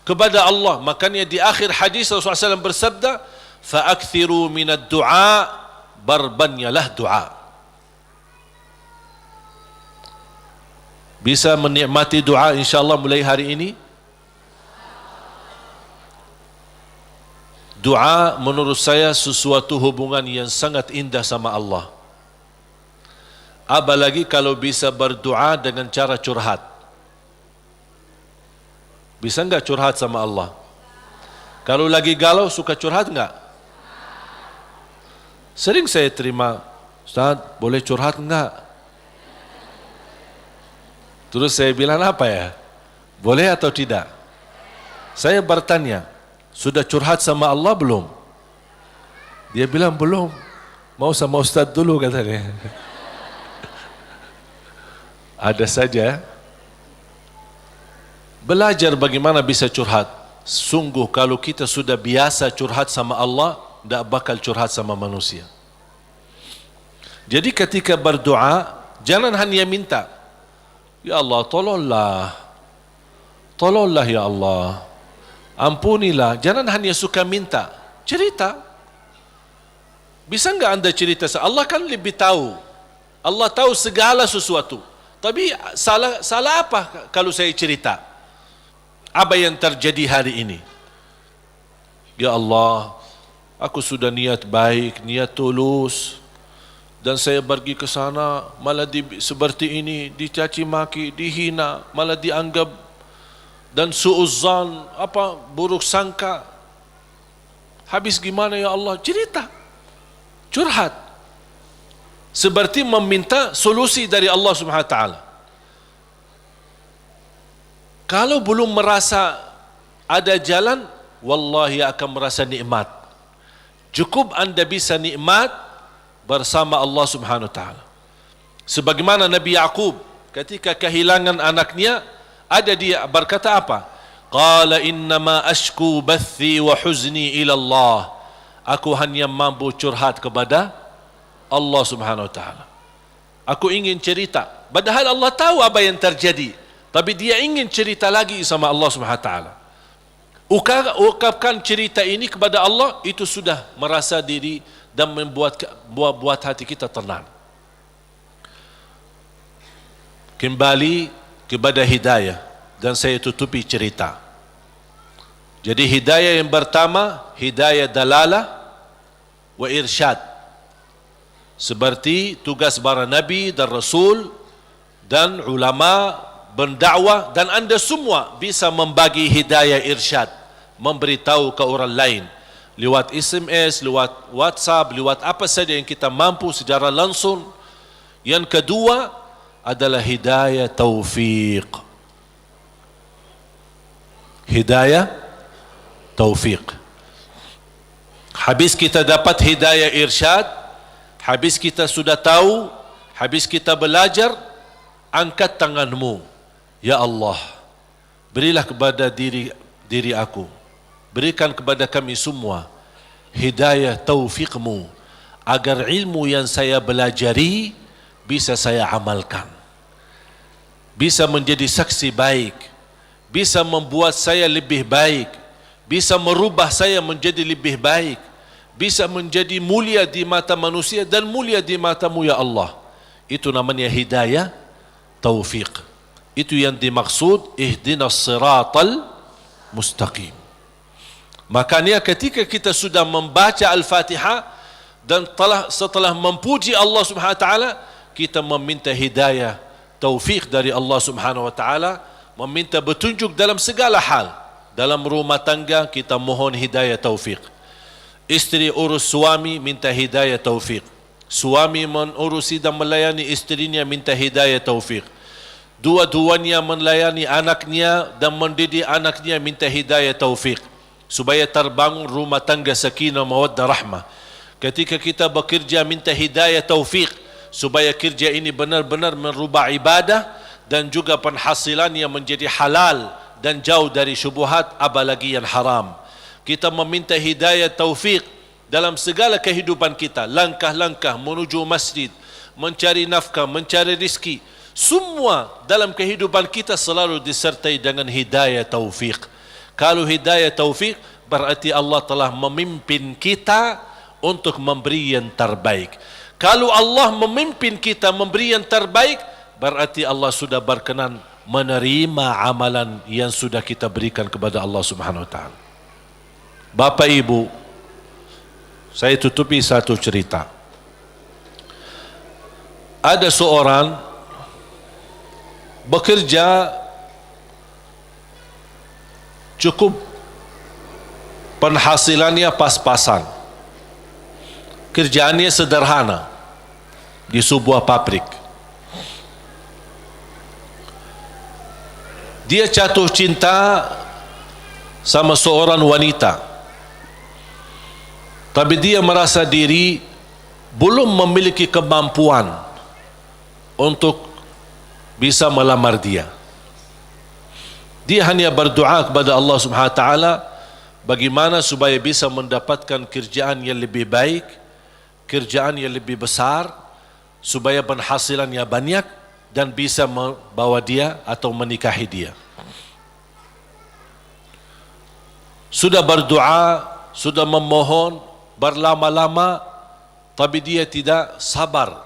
kepada Allah. Makanya di akhir hadis Rasulullah SAW bersabda, fa'akthiru minad du'a, barbanyalah doa. Bisa menikmati doa insyaAllah mulai hari ini. Doa menurut saya sesuatu hubungan yang sangat indah sama Allah. Apalagi kalau bisa berdoa dengan cara curhat. Bisa enggak curhat sama Allah? Kalau lagi galau suka curhat enggak? Sering saya terima, Ustaz boleh curhat enggak? Terus saya bilang apa ya? Boleh atau tidak? Saya bertanya, sudah curhat sama Allah belum? Dia bilang belum. Mau sama Ustaz dulu katanya. Ada saja. Belajar bagaimana bisa curhat. Sungguh kalau kita sudah biasa curhat sama Allah, tidak bakal curhat sama manusia. Jadi ketika berdoa, jangan hanya minta, ya Allah tolonglah, tolonglah ya Allah, ampunilah. Jangan hanya suka minta, cerita. Bisa enggak anda cerita? Allah kan lebih tahu. Allah tahu segala sesuatu. Tapi salah apa kalau saya cerita? Apa yang terjadi hari ini? Ya Allah, aku sudah niat baik, niat tulus, dan saya pergi ke sana malah seperti ini, dicaci maki, dihina, malah dianggap dan suuzzan, buruk sangka. Habis gimana ya Allah? Cerita, curhat, seperti meminta solusi dari Allah Subhanahu wa taala. Kalau belum merasa ada jalan, wallahi akan merasa nikmat. Cukup anda bisa nikmat bersama Allah Subhanahu wa taala. Sebagaimana Nabi Yaqub ketika kehilangan anaknya, ada dia berkata apa? Qala innama ashku bathi wa huzni ila Allah. Aku hanya mampu curhat kepada Allah Subhanahu wa taala. Aku ingin cerita. Padahal Allah tahu apa yang terjadi, tapi dia ingin cerita lagi sama Allah Subhanahu wa taala. Ungkapkan cerita ini kepada Allah, itu sudah merasa diri dan membuat hati kita tenang. Kembali kepada hidayah, dan saya tutupi cerita. Jadi hidayah yang pertama, hidayah dalalah wa irsyad. Seperti tugas para nabi dan rasul dan ulama berdakwah, dan anda semua bisa membagi hidayah irsyad, memberitahu ke orang lain lewat SMS, lewat WhatsApp, lewat apa saja yang kita mampu secara langsung. Yang kedua adalah hidayah taufiq. Hidayah taufiq. Habis kita dapat hidayah irsyad, habis kita sudah tahu, habis kita belajar, angkat tanganmu. Ya Allah, berilah kepada diri aku, berikan kepada kami semua hidayah taufiqmu agar ilmu yang saya belajari bisa saya amalkan, bisa menjadi saksi baik, bisa membuat saya lebih baik, bisa merubah saya menjadi lebih baik, bisa menjadi mulia di mata manusia dan mulia di matamu ya Allah. Itu namanya hidayah taufiq. Itu yang dimaksud ihdinas siratal mustaqim. Makanya ketika kita sudah membaca Al-Fatihah dan setelah memuji Allah Subhanahu wa taala, kita meminta hidayah taufik dari Allah Subhanahu wa taala, meminta petunjuk dalam segala hal. Dalam rumah tangga kita mohon hidayah taufik. Isteri urus suami minta hidayah taufik. Suami mengurusi dan melayani isterinya minta hidayah taufik. Dua-duanya melayani anaknya dan mendidik anaknya minta hidayah taufik, supaya terbangun rumah tangga sakinah mawaddah rahmah. Ketika kita bekerja minta hidayah taufik supaya kerja ini benar-benar merubah ibadah dan juga penghasilannya menjadi halal dan jauh dari syubhat apalagi yang haram. Kita meminta hidayah taufik dalam segala kehidupan kita, langkah-langkah menuju masjid, mencari nafkah, mencari rizki, semua dalam kehidupan kita selalu disertai dengan hidayah taufik. Kalau hidayah taufik berarti Allah telah memimpin kita untuk memberi yang terbaik. Kalau Allah memimpin kita memberi yang terbaik, berarti Allah sudah berkenan menerima amalan yang sudah kita berikan kepada Allah Subhanahu wa taala. Bapak Ibu, saya tutupi satu cerita. Ada seorang bekerja cukup, penghasilannya pas-pasan, kerjaannya sederhana di sebuah pabrik. Dia jatuh cinta sama seorang wanita, tapi dia merasa diri belum memiliki kemampuan untuk bisa melamar dia. Dia hanya berdoa kepada Allah Subhanahu wa taala bagaimana supaya bisa mendapatkan kerjaan yang lebih baik, kerjaan yang lebih besar, supaya penghasilannya banyak dan bisa membawa dia atau menikahi dia. Sudah berdoa, sudah memohon berlama-lama, tapi dia tidak sabar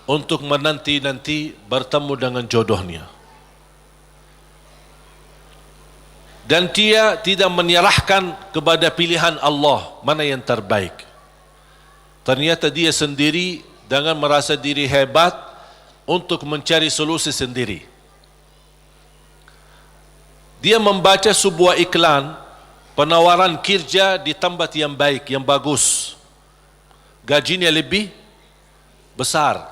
untuk menanti-nanti bertemu dengan jodohnya. Dan dia tidak menyerahkan kepada pilihan Allah mana yang terbaik. Ternyata dia sendiri dengan merasa diri hebat untuk mencari solusi sendiri. Dia membaca sebuah iklan penawaran kerja di tempat yang baik, yang bagus, gajinya lebih besar.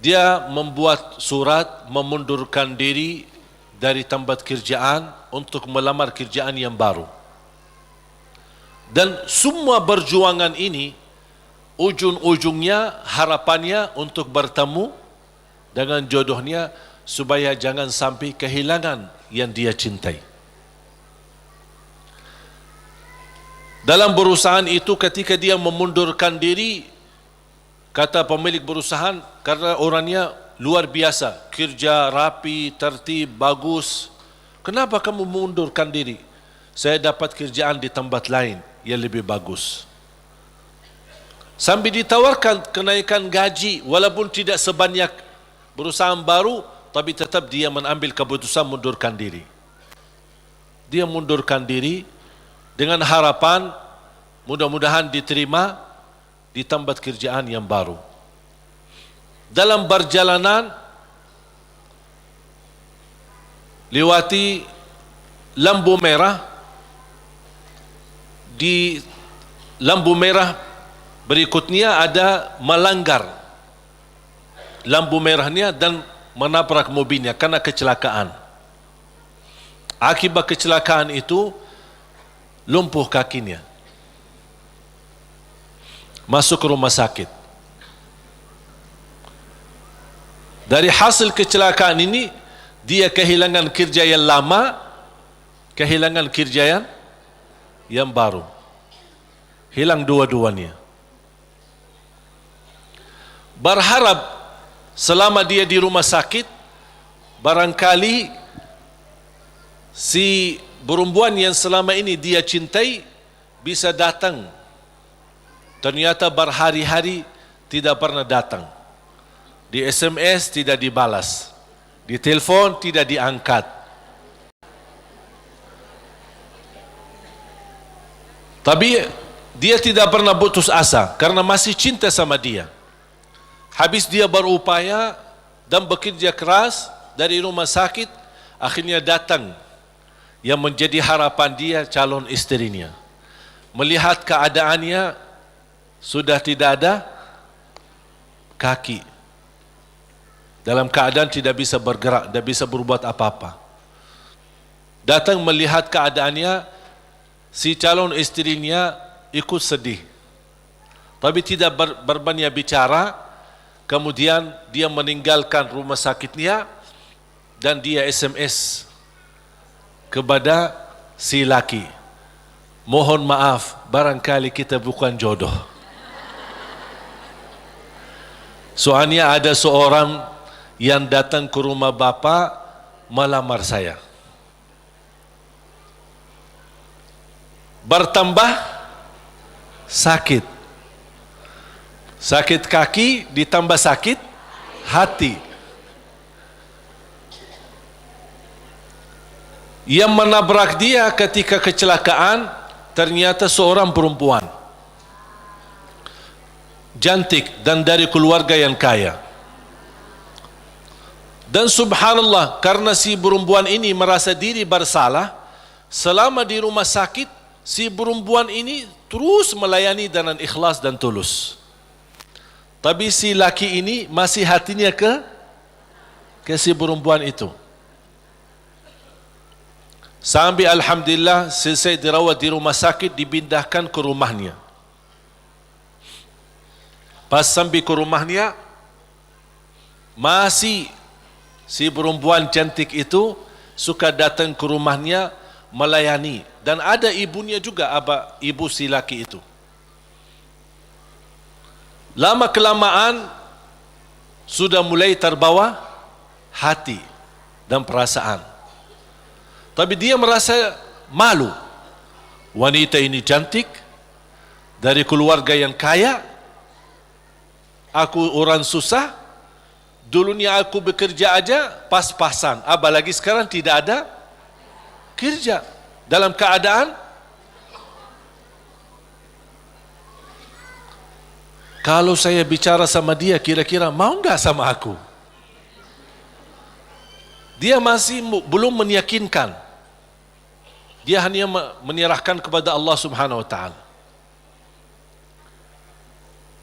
Dia membuat surat memundurkan diri dari tempat kerjaan untuk melamar kerjaan yang baru. Dan semua perjuangan ini ujung-ujungnya harapannya untuk bertemu dengan jodohnya supaya jangan sampai kehilangan yang dia cintai. Dalam perusahaan itu ketika dia memundurkan diri, kata pemilik perusahaan, karena orangnya luar biasa, kerja rapi, tertib, bagus, kenapa kamu mengundurkan diri? Saya dapat kerjaan di tempat lain yang lebih bagus. Sambil ditawarkan kenaikan gaji walaupun tidak sebanyak perusahaan baru, tapi tetap dia mengambil keputusan mundurkan diri. Dia mundurkan diri dengan harapan mudah-mudahan diterima di tempat kerjaan yang baru. Dalam perjalanan lewati lampu merah, di lampu merah berikutnya ada melanggar lampu merahnya dan menabrak mobilnya karena kecelakaan. Akibat kecelakaan itu lumpuh kakinya, masuk ke rumah sakit. Dari hasil kecelakaan ini dia kehilangan kerja yang lama, kehilangan kerja yang yang baru. Hilang dua-duanya. Berharap selama dia di rumah sakit, barangkali si perempuan yang selama ini dia cintai bisa datang. Ternyata berhari-hari tidak pernah datang. Di SMS tidak dibalas, di telepon tidak diangkat. Tapi dia tidak pernah putus asa karena masih cinta sama dia. Habis dia berupaya dan bekerja keras dari rumah sakit, akhirnya datang yang menjadi harapan dia, calon istrinya. Melihat keadaannya sudah tidak ada kaki, dalam keadaan tidak bisa bergerak, tidak bisa berbuat apa-apa. Datang melihat keadaannya, si calon istrinya ikut sedih, tapi tidak berbanyak bicara. Kemudian dia meninggalkan rumah sakitnya dan dia SMS kepada si laki, mohon maaf, barangkali kita bukan jodoh. Soalnya ada seorang yang datang ke rumah bapa melamar saya. Bertambah sakit. Sakit kaki ditambah sakit hati. Yang menabrak dia ketika kecelakaan ternyata seorang perempuan cantik dan dari keluarga yang kaya. Dan subhanallah, karena si perempuan ini merasa diri bersalah, selama di rumah sakit si perempuan ini terus melayani dengan ikhlas dan tulus. Tapi si laki ini masih hatinya ke si perempuan itu. Sampai alhamdulillah selesai dirawat di rumah sakit, dipindahkan ke rumahnya. Pas sampai ke rumahnya, masih si perempuan cantik itu suka datang ke rumahnya melayani. Dan ada ibunya juga, ibu si laki itu. Lama kelamaan sudah mulai terbawa hati dan perasaan. Tapi dia merasa malu. Wanita ini cantik, dari keluarga yang kaya, aku orang susah, dulunya aku bekerja aja pas-pasan, apalagi sekarang tidak ada kerja. Dalam keadaan kalau saya bicara sama dia, kira-kira mau enggak sama aku? Dia masih belum meyakinkan. Dia hanya menyerahkan kepada Allah Subhanahu wa taala.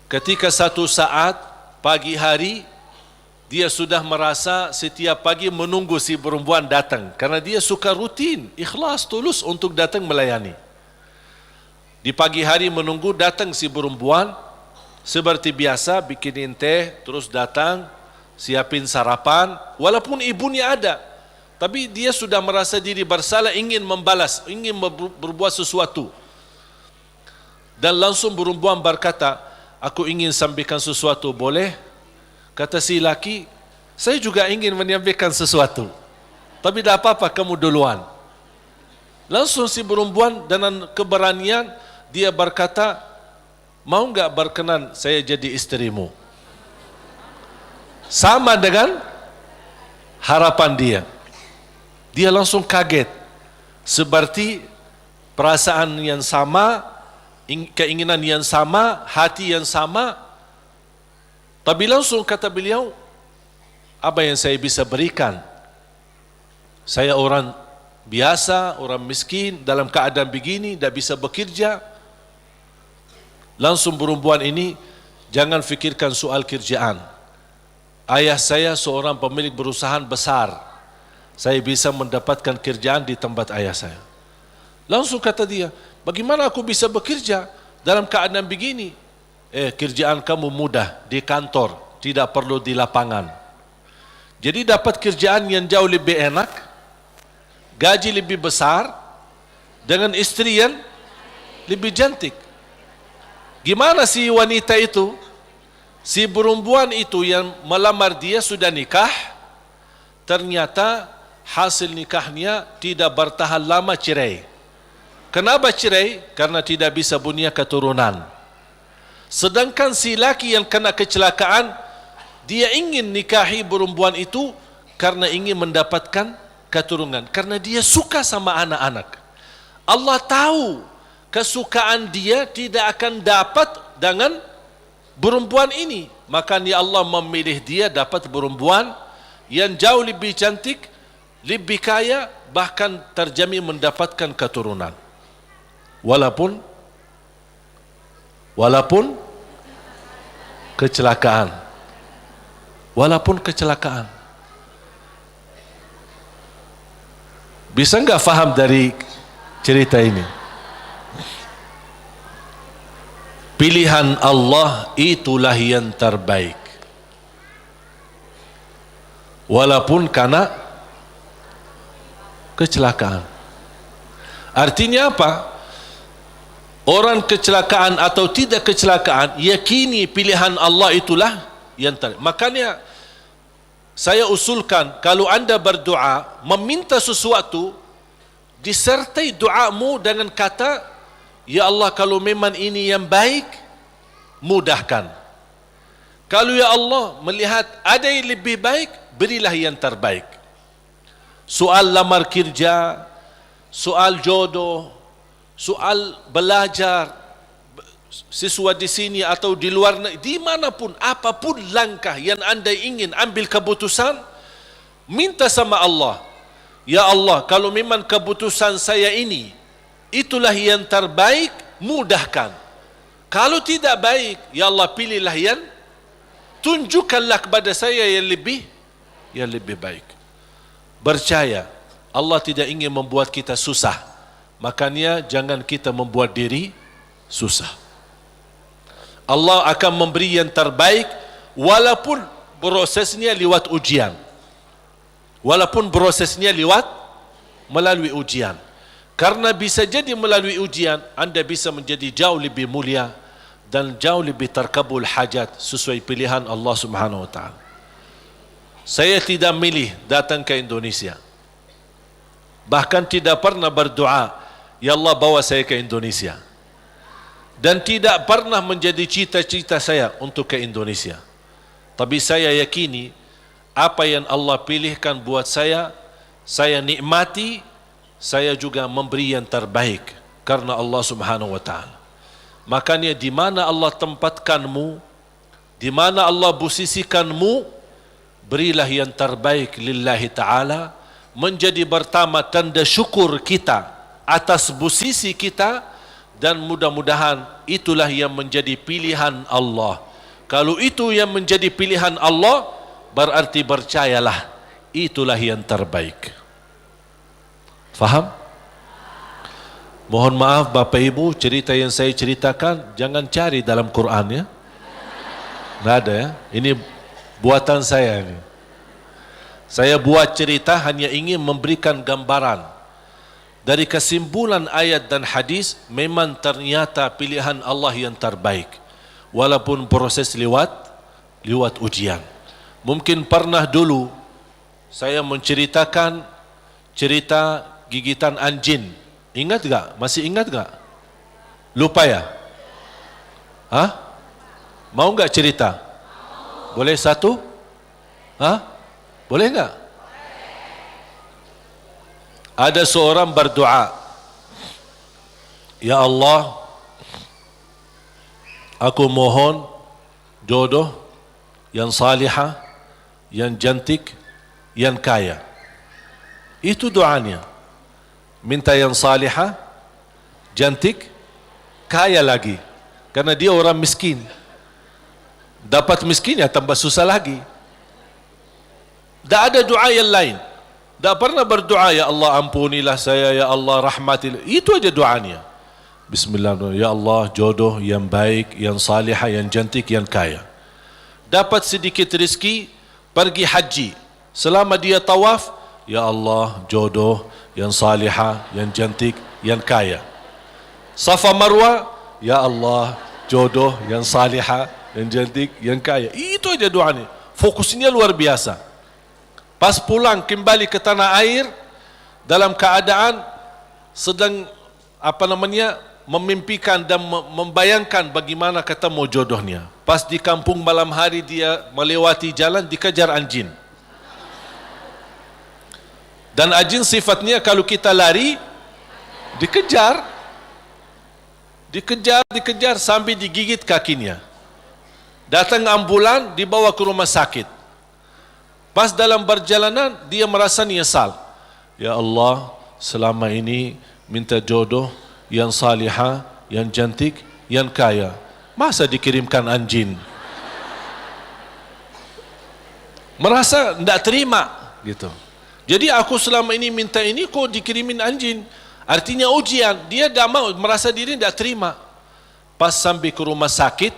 Ketika satu saat pagi hari, dia sudah merasa setiap pagi menunggu si perempuan datang karena dia suka rutin, ikhlas, tulus untuk datang melayani. Di pagi hari menunggu datang si perempuan, seperti biasa bikinin teh, terus datang siapin sarapan, walaupun ibunya ada, tapi dia sudah merasa diri bersalah, ingin membalas, ingin berbuat sesuatu. Dan langsung perempuan berkata, aku ingin sampaikan sesuatu, boleh? Kata si laki, saya juga ingin menyampaikan sesuatu, tapi tidak apa-apa, kamu duluan. Langsung si perempuan dengan keberanian dia berkata, mau enggak berkenan saya jadi istrimu? Sama dengan harapan dia. Dia langsung kaget, seperti perasaan yang sama, keinginan yang sama, hati yang sama. Tapi langsung kata beliau, apa yang saya bisa berikan? Saya orang biasa, orang miskin, dalam keadaan begini, tidak bisa bekerja. Langsung perempuan ini, jangan fikirkan soal kerjaan. Ayah saya seorang pemilik perusahaan besar, saya bisa mendapatkan kerjaan di tempat ayah saya. Langsung kata dia, bagaimana aku bisa bekerja dalam keadaan begini? Kerjaan kamu mudah, di kantor, tidak perlu di lapangan. Jadi dapat kerjaan yang jauh lebih enak, gaji lebih besar, dengan istri yang lebih cantik. Gimana si wanita itu, si perempuan itu yang melamar dia sudah nikah, ternyata hasil nikahnya tidak bertahan lama, cerai. Kenapa cerai? Karena tidak bisa punya keturunan. Sedangkan si laki yang kena kecelakaan, dia ingin nikahi perempuan itu karena ingin mendapatkan keturunan, karena dia suka sama anak-anak. Allah tahu kesukaan dia tidak akan dapat dengan perempuan ini, makanya Allah memilih dia dapat perempuan yang jauh lebih cantik, lebih kaya, bahkan terjamin mendapatkan keturunan. Walaupun kecelakaan. Walaupun kecelakaan. Bisa enggak faham dari cerita ini? Pilihan Allah itulah yang terbaik. Walaupun karena kecelakaan. Artinya apa? Orang kecelakaan atau tidak kecelakaan, yakini pilihan Allah itulah yang terbaik. Makanya saya usulkan, kalau anda berdoa meminta sesuatu, disertai doamu dengan kata, ya Allah, kalau memang ini yang baik, mudahkan. Kalau ya Allah melihat ada yang lebih baik, berilah yang terbaik. Soal lamar kerja, soal jodoh, soal belajar, siswa di sini atau di luar negeri, dimanapun, apapun langkah yang anda ingin ambil keputusan, minta sama Allah, ya Allah, kalau memang keputusan saya ini itulah yang terbaik, mudahkan. Kalau tidak baik, ya Allah, pilihlah yang, tunjukkanlah kepada saya yang lebih baik. Percaya, Allah tidak ingin membuat kita susah. Makanya jangan kita membuat diri susah. Allah akan memberi yang terbaik walaupun prosesnya lewat ujian. Walaupun prosesnya melalui ujian. Karena bisa jadi melalui ujian anda bisa menjadi jauh lebih mulia dan jauh lebih terkabul hajat sesuai pilihan Allah Subhanahu wa taala. Saya tidak milih datang ke Indonesia. Bahkan tidak pernah berdoa, ya Allah bawa saya ke Indonesia. Dan tidak pernah menjadi cita-cita saya untuk ke Indonesia. Tapi saya yakini apa yang Allah pilihkan buat saya nikmati, saya juga memberi yang terbaik karena Allah Subhanahu wa taala. Makanya di mana Allah tempatkanmu, di mana Allah posisikanmu, berilah yang terbaik lillahi taala, menjadi pertama tanda syukur kita atas posisi kita, dan mudah-mudahan itulah yang menjadi pilihan Allah. Kalau itu yang menjadi pilihan Allah, berarti percayalah itulah yang terbaik. Faham? Mohon maaf Bapak Ibu, cerita yang saya ceritakan jangan cari dalam Quran ya. Nggak ada ya. Ini buatan saya ini. Saya buat cerita hanya ingin memberikan gambaran. Dari kesimpulan ayat dan hadis, memang ternyata pilihan Allah yang terbaik. Walaupun proses lewat ujian. Mungkin pernah dulu saya menceritakan cerita gigitan anjing. Ingat gak? Masih ingat gak? Lupa ya? Hah? Mau gak cerita? Boleh satu? Hah? Boleh gak? Ada seorang berdoa, ya Allah, aku mohon jodoh yang salihah, yang cantik, yang kaya. Itu doanya. Minta yang salihah, cantik, kaya lagi. Karena dia orang miskin. Dapat miskin ya tambah susah lagi. Tak ada doa yang lain. Tak pernah berdoa, ya Allah ampunilah saya, ya Allah rahmatilah. Itu aja doanya. Bismillahirrahmanirrahim. Ya Allah jodoh yang baik, yang salihah, yang cantik, yang kaya. Dapat sedikit rezeki, pergi haji. Selama dia tawaf, ya Allah jodoh yang salihah, yang cantik, yang kaya. Safa Marwah, ya Allah, jodoh yang salihah, yang cantik, yang kaya. Itu aja doanya. Fokusnya luar biasa. Pas pulang kembali ke tanah air dalam keadaan sedang memimpikan dan membayangkan bagaimana ketemu jodohnya. Pas di kampung malam hari dia melewati jalan dikejar anjing. Dan anjing sifatnya kalau kita lari dikejar sampai digigit kakinya. Datang ambulan dibawa ke rumah sakit. Pas dalam perjalanan dia merasa nyesal. Ya Allah, selama ini minta jodoh yang salihah, yang cantik, yang kaya. Masa dikirimkan anjing? Merasa tidak terima gitu. Jadi aku selama ini minta ini kok dikirimin anjing. Artinya ujian. Dia tidak mau, merasa diri tidak terima. Pas sampai ke rumah sakit,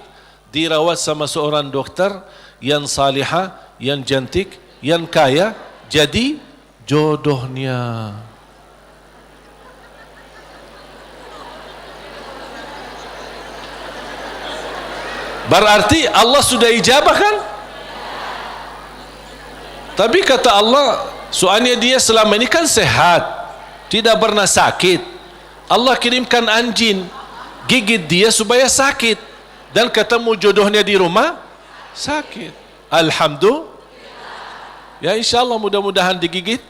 dirawat sama seorang dokter yang salihah, yang cantik, yang kaya, jadi jodohnya. Berarti Allah sudah ijabah kan? Tapi kata Allah, soalnya dia selama ini kan sehat, tidak pernah sakit. Allah kirimkan anjing gigit dia supaya sakit, dan ketemu jodohnya di rumah sakit. Alhamdulillah. Ya insyaAllah mudah-mudahan digigit.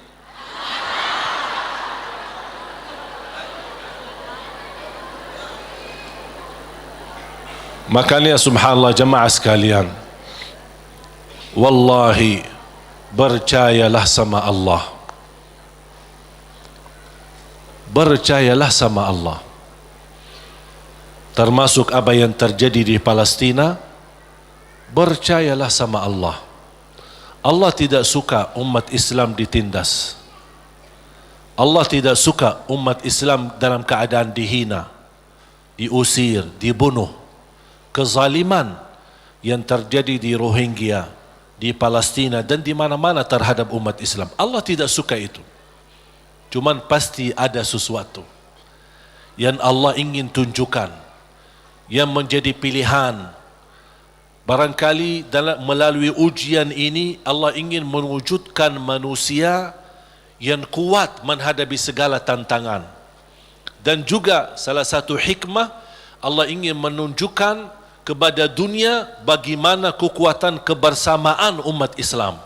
Makanya subhanallah jemaah sekalian, wallahi percayalah sama Allah. Percayalah sama Allah. Termasuk apa yang terjadi di Palestina, percayalah sama Allah. Allah tidak suka umat Islam ditindas. Allah tidak suka umat Islam dalam keadaan dihina, diusir, dibunuh. Kezaliman yang terjadi di Rohingya, di Palestina dan di mana-mana terhadap umat Islam, Allah tidak suka itu. Cuman pasti ada sesuatu yang Allah ingin tunjukkan, yang menjadi pilihan. Barangkali melalui ujian ini Allah ingin mewujudkan manusia yang kuat menghadapi segala tantangan. Dan juga salah satu hikmah, Allah ingin menunjukkan kepada dunia bagaimana kekuatan kebersamaan umat Islam.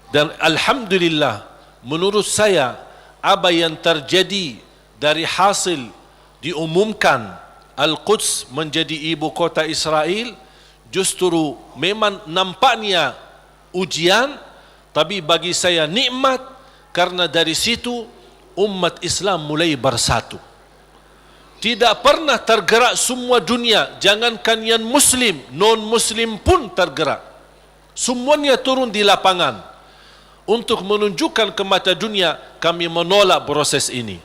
Dan alhamdulillah, menurut saya apa yang terjadi dari hasil diumumkan Al-Quds menjadi ibu kota Israel, justru memang nampaknya ujian, tapi bagi saya nikmat, karena dari situ umat Islam mulai bersatu. Tidak pernah tergerak semua dunia, jangankan yang muslim, non-muslim pun tergerak. Semuanya turun di lapangan untuk menunjukkan ke mata dunia, kami menolak proses ini.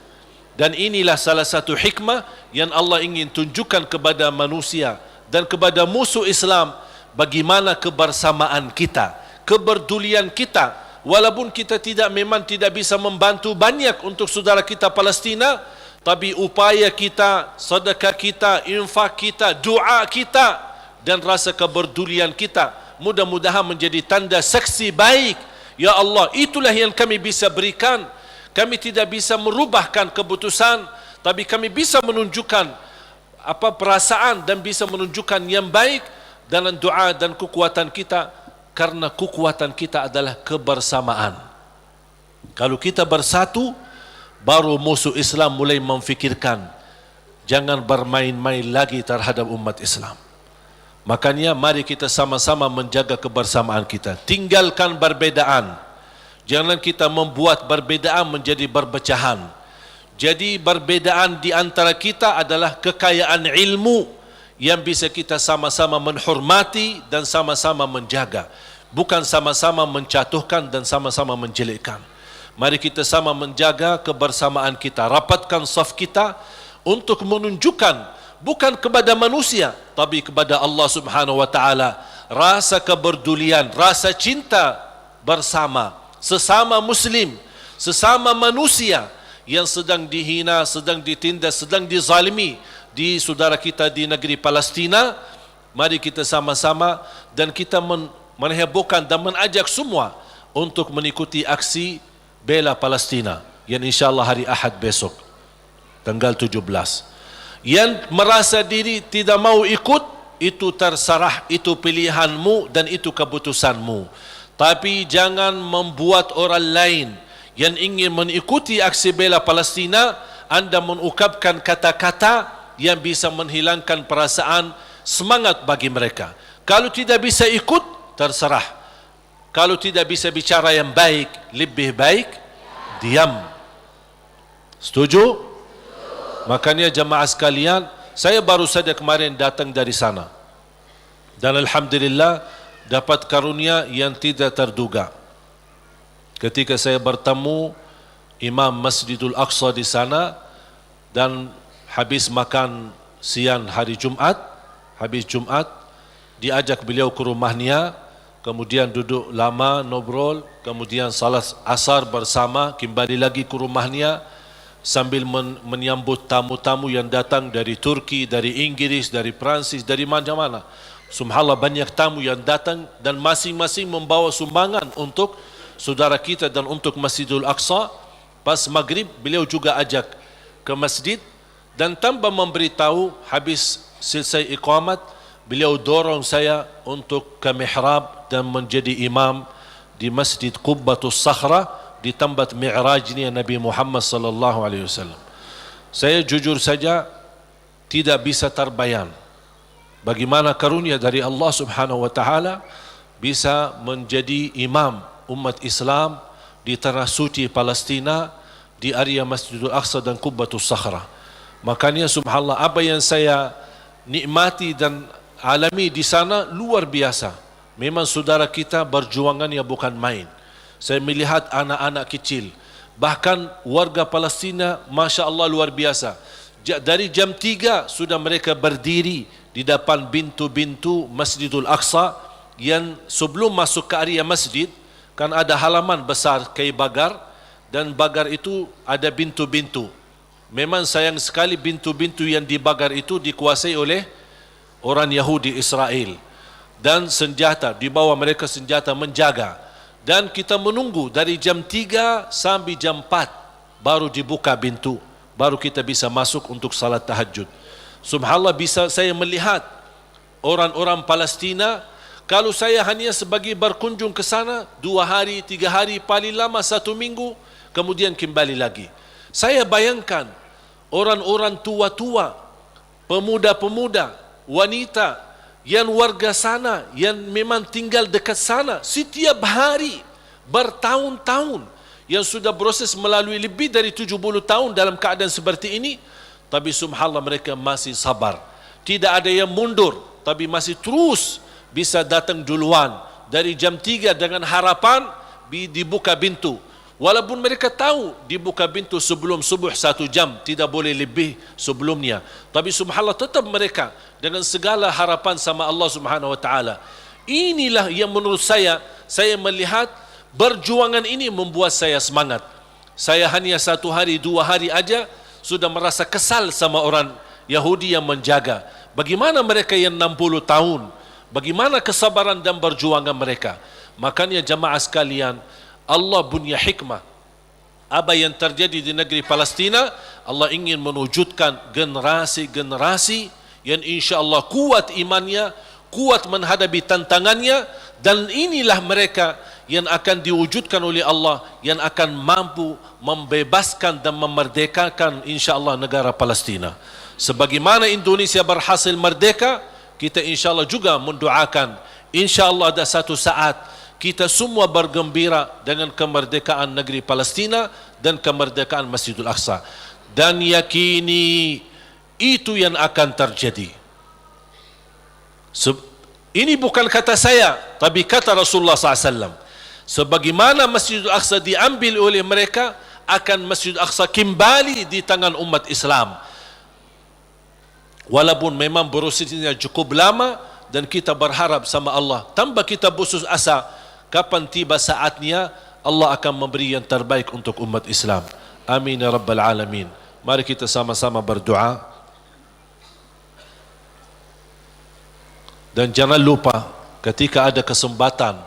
Dan inilah salah satu hikmah yang Allah ingin tunjukkan kepada manusia dan kepada musuh Islam, bagaimana kebersamaan kita, kepedulian kita. Walaupun kita memang tidak bisa membantu banyak untuk saudara kita Palestina, tapi upaya kita, sedekah kita, infak kita, doa kita dan rasa kepedulian kita mudah-mudahan menjadi tanda saksi baik. Ya Allah, itulah yang kami bisa berikan. Kami tidak bisa merubahkan keputusan, tapi kami bisa menunjukkan perasaan dan bisa menunjukkan yang baik dalam doa dan kekuatan kita, karena kekuatan kita adalah kebersamaan. Kalau kita bersatu, baru musuh Islam mulai memfikirkan jangan bermain-main lagi terhadap umat Islam. Makanya mari kita sama-sama menjaga kebersamaan kita. Tinggalkan perbedaan. Jangan kita membuat perbedaan menjadi perpecahan. Jadi perbedaan di antara kita adalah kekayaan ilmu yang bisa kita sama-sama menghormati dan sama-sama menjaga, bukan sama-sama menjatuhkan dan sama-sama menjelekkan. Mari kita sama menjaga kebersamaan kita, rapatkan saf kita untuk menunjukkan bukan kepada manusia tapi kepada Allah Subhanahu wa taala rasa kepedulian, rasa cinta bersama sesama muslim, sesama manusia yang sedang dihina, sedang ditindas, sedang dizalimi di saudara kita di negeri Palestina. Mari kita sama-sama dan kita menghebohkan dan mengajak semua untuk mengikuti aksi bela Palestina yang insyaAllah hari Ahad besok tanggal 17. Yang merasa diri tidak mau ikut, itu terserah, itu pilihanmu dan itu keputusanmu. Tapi jangan membuat orang lain yang ingin mengikuti aksi bela Palestina, anda mengungkapkan kata-kata yang bisa menghilangkan perasaan semangat bagi mereka. Kalau tidak bisa ikut, terserah. Kalau tidak bisa bicara yang baik, lebih baik diam. Setuju? Makanya jemaah sekalian, saya baru saja kemarin datang dari sana dan alhamdulillah dapat karunia yang tidak terduga. Ketika saya bertemu Imam Masjidul Aqsa di sana dan habis makan siang hari Jumat, diajak beliau ke rumahnya, kemudian duduk lama ngobrol, kemudian salat asar bersama, kembali lagi ke rumahnya sambil menyambut tamu-tamu yang datang dari Turki, dari Inggris, dari Prancis, dari mana-mana. Subhanallah, banyak tamu yang datang dan masing-masing membawa sumbangan untuk saudara kita dan untuk Masjidul Aqsa. Pas maghrib beliau juga ajak ke masjid dan tanpa memberitahu, habis selesai iqamat beliau dorong saya untuk ke mihrab dan menjadi imam di Masjid Qubbatus Sakhra di tempat mi'rajnya Nabi Muhammad sallallahu alaihi wasallam. Saya jujur saja tidak bisa terbayang bagaimana karunia dari Allah Subhanahu wa taala bisa menjadi imam umat Islam di tanah suci Palestina, di area Masjidul Aqsa dan Qubbatus Sakhra. Makanya subhanallah, apa yang saya nikmati dan alami di sana luar biasa. Memang saudara kita berjuangannya bukan main. Saya melihat anak-anak kecil, bahkan warga Palestina, Masya Allah luar biasa. Dari jam 3 sudah mereka berdiri di depan pintu-pintu Masjidul Aqsa, yang sebelum masuk ke area masjid kan ada halaman besar kayu bagar, dan bagar itu ada pintu-pintu. Memang sayang sekali pintu-pintu yang di bagar itu dikuasai oleh orang Yahudi Israel, dan senjata, di bawah mereka senjata menjaga. Dan kita menunggu dari jam 3 sampai jam 4 baru dibuka pintu, baru kita bisa masuk untuk salat tahajud. Subhanallah, bisa saya melihat orang-orang Palestina, kalau saya hanya sebagai berkunjung ke sana 2 hari, 3 hari, paling lama 1 minggu, kemudian kembali lagi. Saya bayangkan orang-orang tua-tua, pemuda-pemuda, wanita yang warga sana, yang memang tinggal dekat sana setiap hari bertahun-tahun, yang sudah proses melalui lebih dari 70 tahun dalam keadaan seperti ini, tapi subhanallah mereka masih sabar. Tidak ada yang mundur, tapi masih terus bisa datang duluan dari jam 3 dengan harapan dibuka pintu. Walaupun mereka tahu dibuka pintu sebelum subuh 1 jam, tidak boleh lebih sebelumnya, tapi subhanallah tetap mereka dengan segala harapan sama Allah Subhanahu wa taala. Inilah yang menurut saya melihat perjuangan ini membuat saya semangat. Saya hanya 1 hari 2 hari aja sudah merasa kesal sama orang Yahudi yang menjaga. Bagaimana mereka yang 60 tahun, bagaimana kesabaran dan perjuangan mereka. Makanya jamaah sekalian, Allah punya hikmah. Apa yang terjadi di negeri Palestina, Allah ingin mewujudkan generasi-generasi yang insya-Allah kuat imannya, kuat menghadapi tantangannya, dan inilah mereka yang akan diwujudkan oleh Allah, yang akan mampu membebaskan dan memerdekakan insya-Allah negara Palestina. Sebagaimana Indonesia berhasil merdeka, kita insya-Allah juga mendoakan insya-Allah ada satu saat kita semua bergembira dengan kemerdekaan negeri Palestina dan kemerdekaan Masjidul Aqsa, dan yakini itu yang akan terjadi. Ini bukan kata saya, tapi kata Rasulullah SAW. Sebagaimana Masjidul Aqsa diambil oleh mereka, akan Masjidul Aqsa kembali di tangan umat Islam. Walaupun memang prosesnya cukup lama, dan kita berharap sama Allah tanpa kita putus asa, kapan tiba saatnya Allah akan memberi yang terbaik untuk umat Islam. Amin ya Rabbal Alamin. Mari kita sama-sama berdoa. Dan jangan lupa ketika ada kesempatan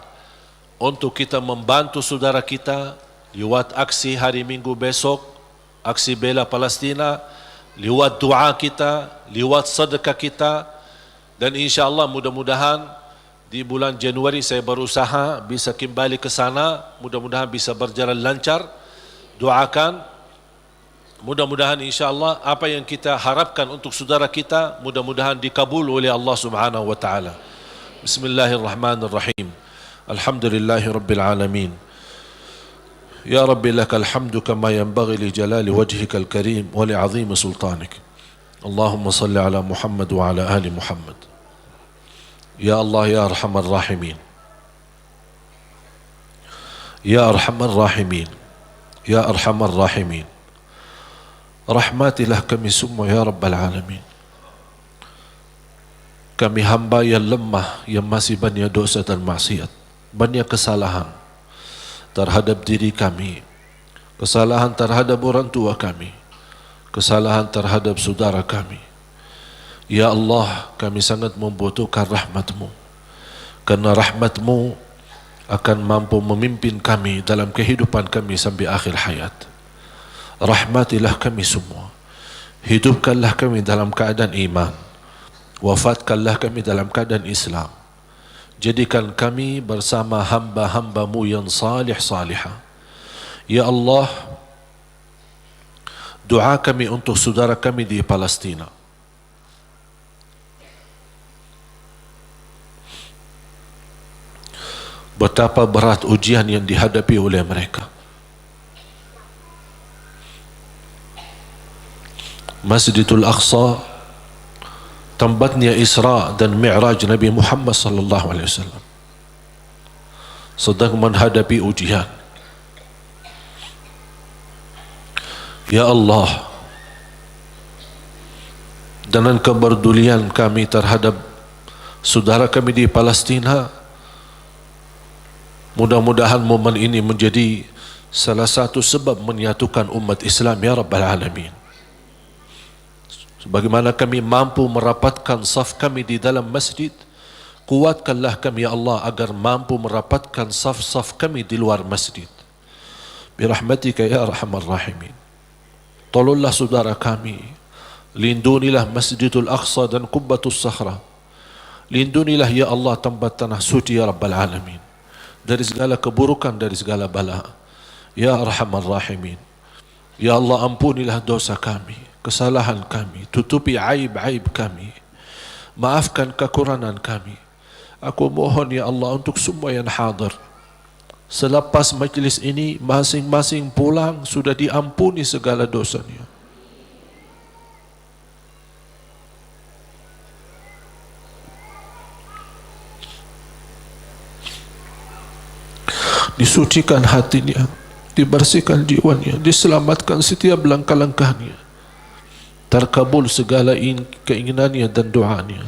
untuk kita membantu saudara kita lewat aksi hari Minggu besok, aksi bela Palestina, lewat doa kita, lewat sedekah kita, dan insya-Allah mudah-mudahan di bulan Januari saya berusaha bisa kembali ke sana, mudah-mudahan bisa berjalan lancar. Doakan, mudah-mudahan insya-Allah apa yang kita harapkan untuk saudara kita mudah-mudahan dikabul oleh Allah Subhanahu wa taala. Bismillahirrahmanirrahim. Alhamdulillahirabbil alamin. Ya Rabbi lakal hamdu kama yanbaghi li jalali wajhikal karim wa li 'azimi sultanik. Allahumma salli ala Muhammad wa ala ali Muhammad. Ya Allah ya arhamar rahimin. Ya arhamar rahimin. Ya arhamar rahimin. Rahmatilah kami semua ya Rabbal Alamin. Kami hamba yang lemah, yang masih banyak dosa dan maksiat, banyak kesalahan terhadap diri kami, kesalahan terhadap orang tua kami, kesalahan terhadap saudara kami. Ya Allah, kami sangat membutuhkan rahmat-Mu, karena rahmat-Mu akan mampu memimpin kami dalam kehidupan kami sampai akhir hayat. Rahmatilah kami semua, hidupkanlah kami dalam keadaan iman, wafatkanlah kami dalam keadaan Islam. Jadikan kami bersama hamba-hamba-Mu yang salih-salihah. Ya Allah, doa kami untuk saudara kami di Palestina. Betapa berat ujian yang dihadapi oleh mereka. Masjidul Aqsa, tempatnya Isra dan Mi'raj Nabi Muhammad sallallahu alaihi wasallam, sedang menghadapi ujian. Ya Allah, dengan kepedulian kami terhadap saudara kami di Palestina, mudah-mudahan momen ini menjadi salah satu sebab menyatukan umat Islam ya Rabbal Alamin. Sebagaimana kami mampu merapatkan saf kami di dalam masjid, kuatkanlah kami ya Allah agar mampu merapatkan saf-saf kami di luar masjid. Birahmatika ya arhamar rahimin. Tolonglah saudara kami, lindunilah Masjidul Aqsa dan Qubbatus Sakhra. Lindunilah ya Allah tempat tanah suci ya Rabbal Alamin dari segala keburukan, dari segala bala. Ya arhamar rahimin. Ya Allah, ampunilah dosa kami, kesalahan kami, tutupi aib-aib kami, maafkan kekurangan kami. Aku mohon ya Allah untuk semua yang hadir, selepas majlis ini masing-masing pulang sudah diampuni segala dosanya. Disucikan hatinya, dibersihkan jiwanya, diselamatkan setiap langkah-langkahnya, terkabul segala keinginannya dan doanya.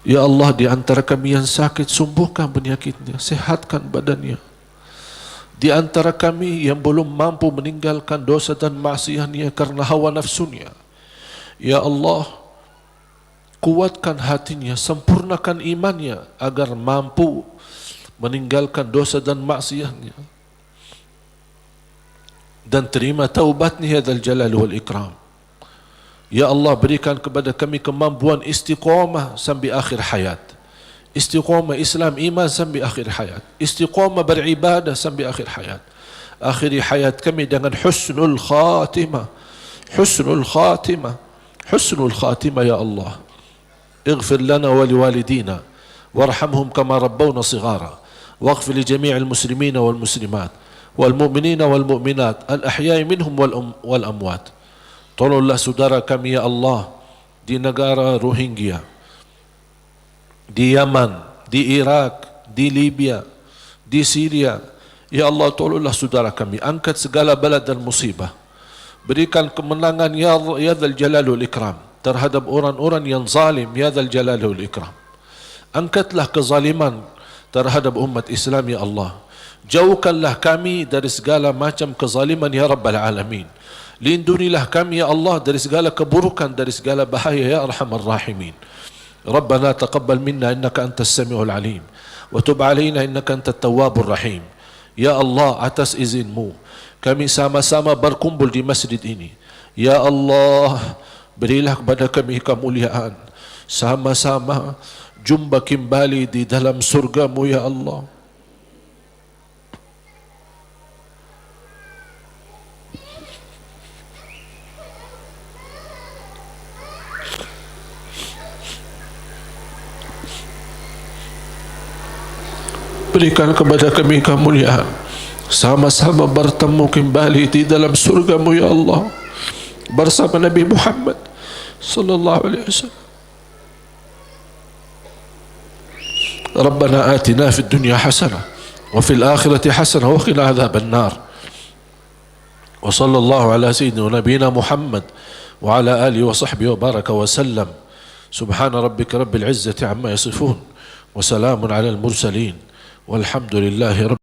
Ya Allah, di antara kami yang sakit, sembuhkan penyakitnya, sehatkan badannya. Di antara kami yang belum mampu meninggalkan dosa dan maksiatnya karena hawa nafsunya, ya Allah, kuatkan hatinya, sempurnakan imannya agar mampu meninggalkan dosa dan maksiatnya dan terima taubatnya ya Dzal Jalali wal Ikram. Ya Allah, berikan kepada kami kemampuan istiqamah sampai akhir hayat, istiqamah Islam iman sampai akhir hayat, istiqamah beribadah sampai akhir hayat. Akhiri hayat kami dengan husnul khatimah, husnul khatimah, husnul khatimah ya Allah. اغفر لنا ولوالدينا وارحمهم كما ربونا صغارا واغفر لجميع المسلمين والمسلمات والمؤمنين والمؤمنات الأحياء منهم والأموات. Tolonglah saudara kami ya Allah di negara Rohingya, di Yaman, di Iraq, di Libya, di Syria. Ya Allah, tolonglah saudara kami, angkat segala bala dan musibah, berikan kemenangan ya Dzal Jalali wal Ikram terhadap orang-orang yang zalim ya Dzal Jalali wal Ikram. Angkatlah kezaliman terhadap umat Islam ya Allah. Jauhkanlah kami dari segala macam kezaliman ya Rabbal Alamin. Lindungilah kami ya Allah dari segala keburukan, dari segala bahaya ya Arhamar Rahimin. Rabbana taqabbal minna innaka antas sami'ul alim wa tub alaina innaka antat tawwabur rahim. Ya Allah, atas izinmu kami sama-sama berkumpul di masjid ini. Ya Allah, berilah kepada kami kemuliaan, sama-sama jumpa kembali di dalam surgamu ya Allah. Berikan kepada kami kemuliaan, sama-sama bertemu kembali di dalam surgamu ya Allah, bersama Nabi Muhammad sallallahu alaihi wasallam. Rabbana atina fid dunya hasanah wa fil akhirati hasanah wa qina adzaban nar. Wa sallallahu ala sayyidina nabiyina Muhammad wa ala alihi wa sahbihi wa baraka wa sallam. Subhana rabbika rabbil izzati amma yasifun wa salamun ala al mursalin. والحمد لله رب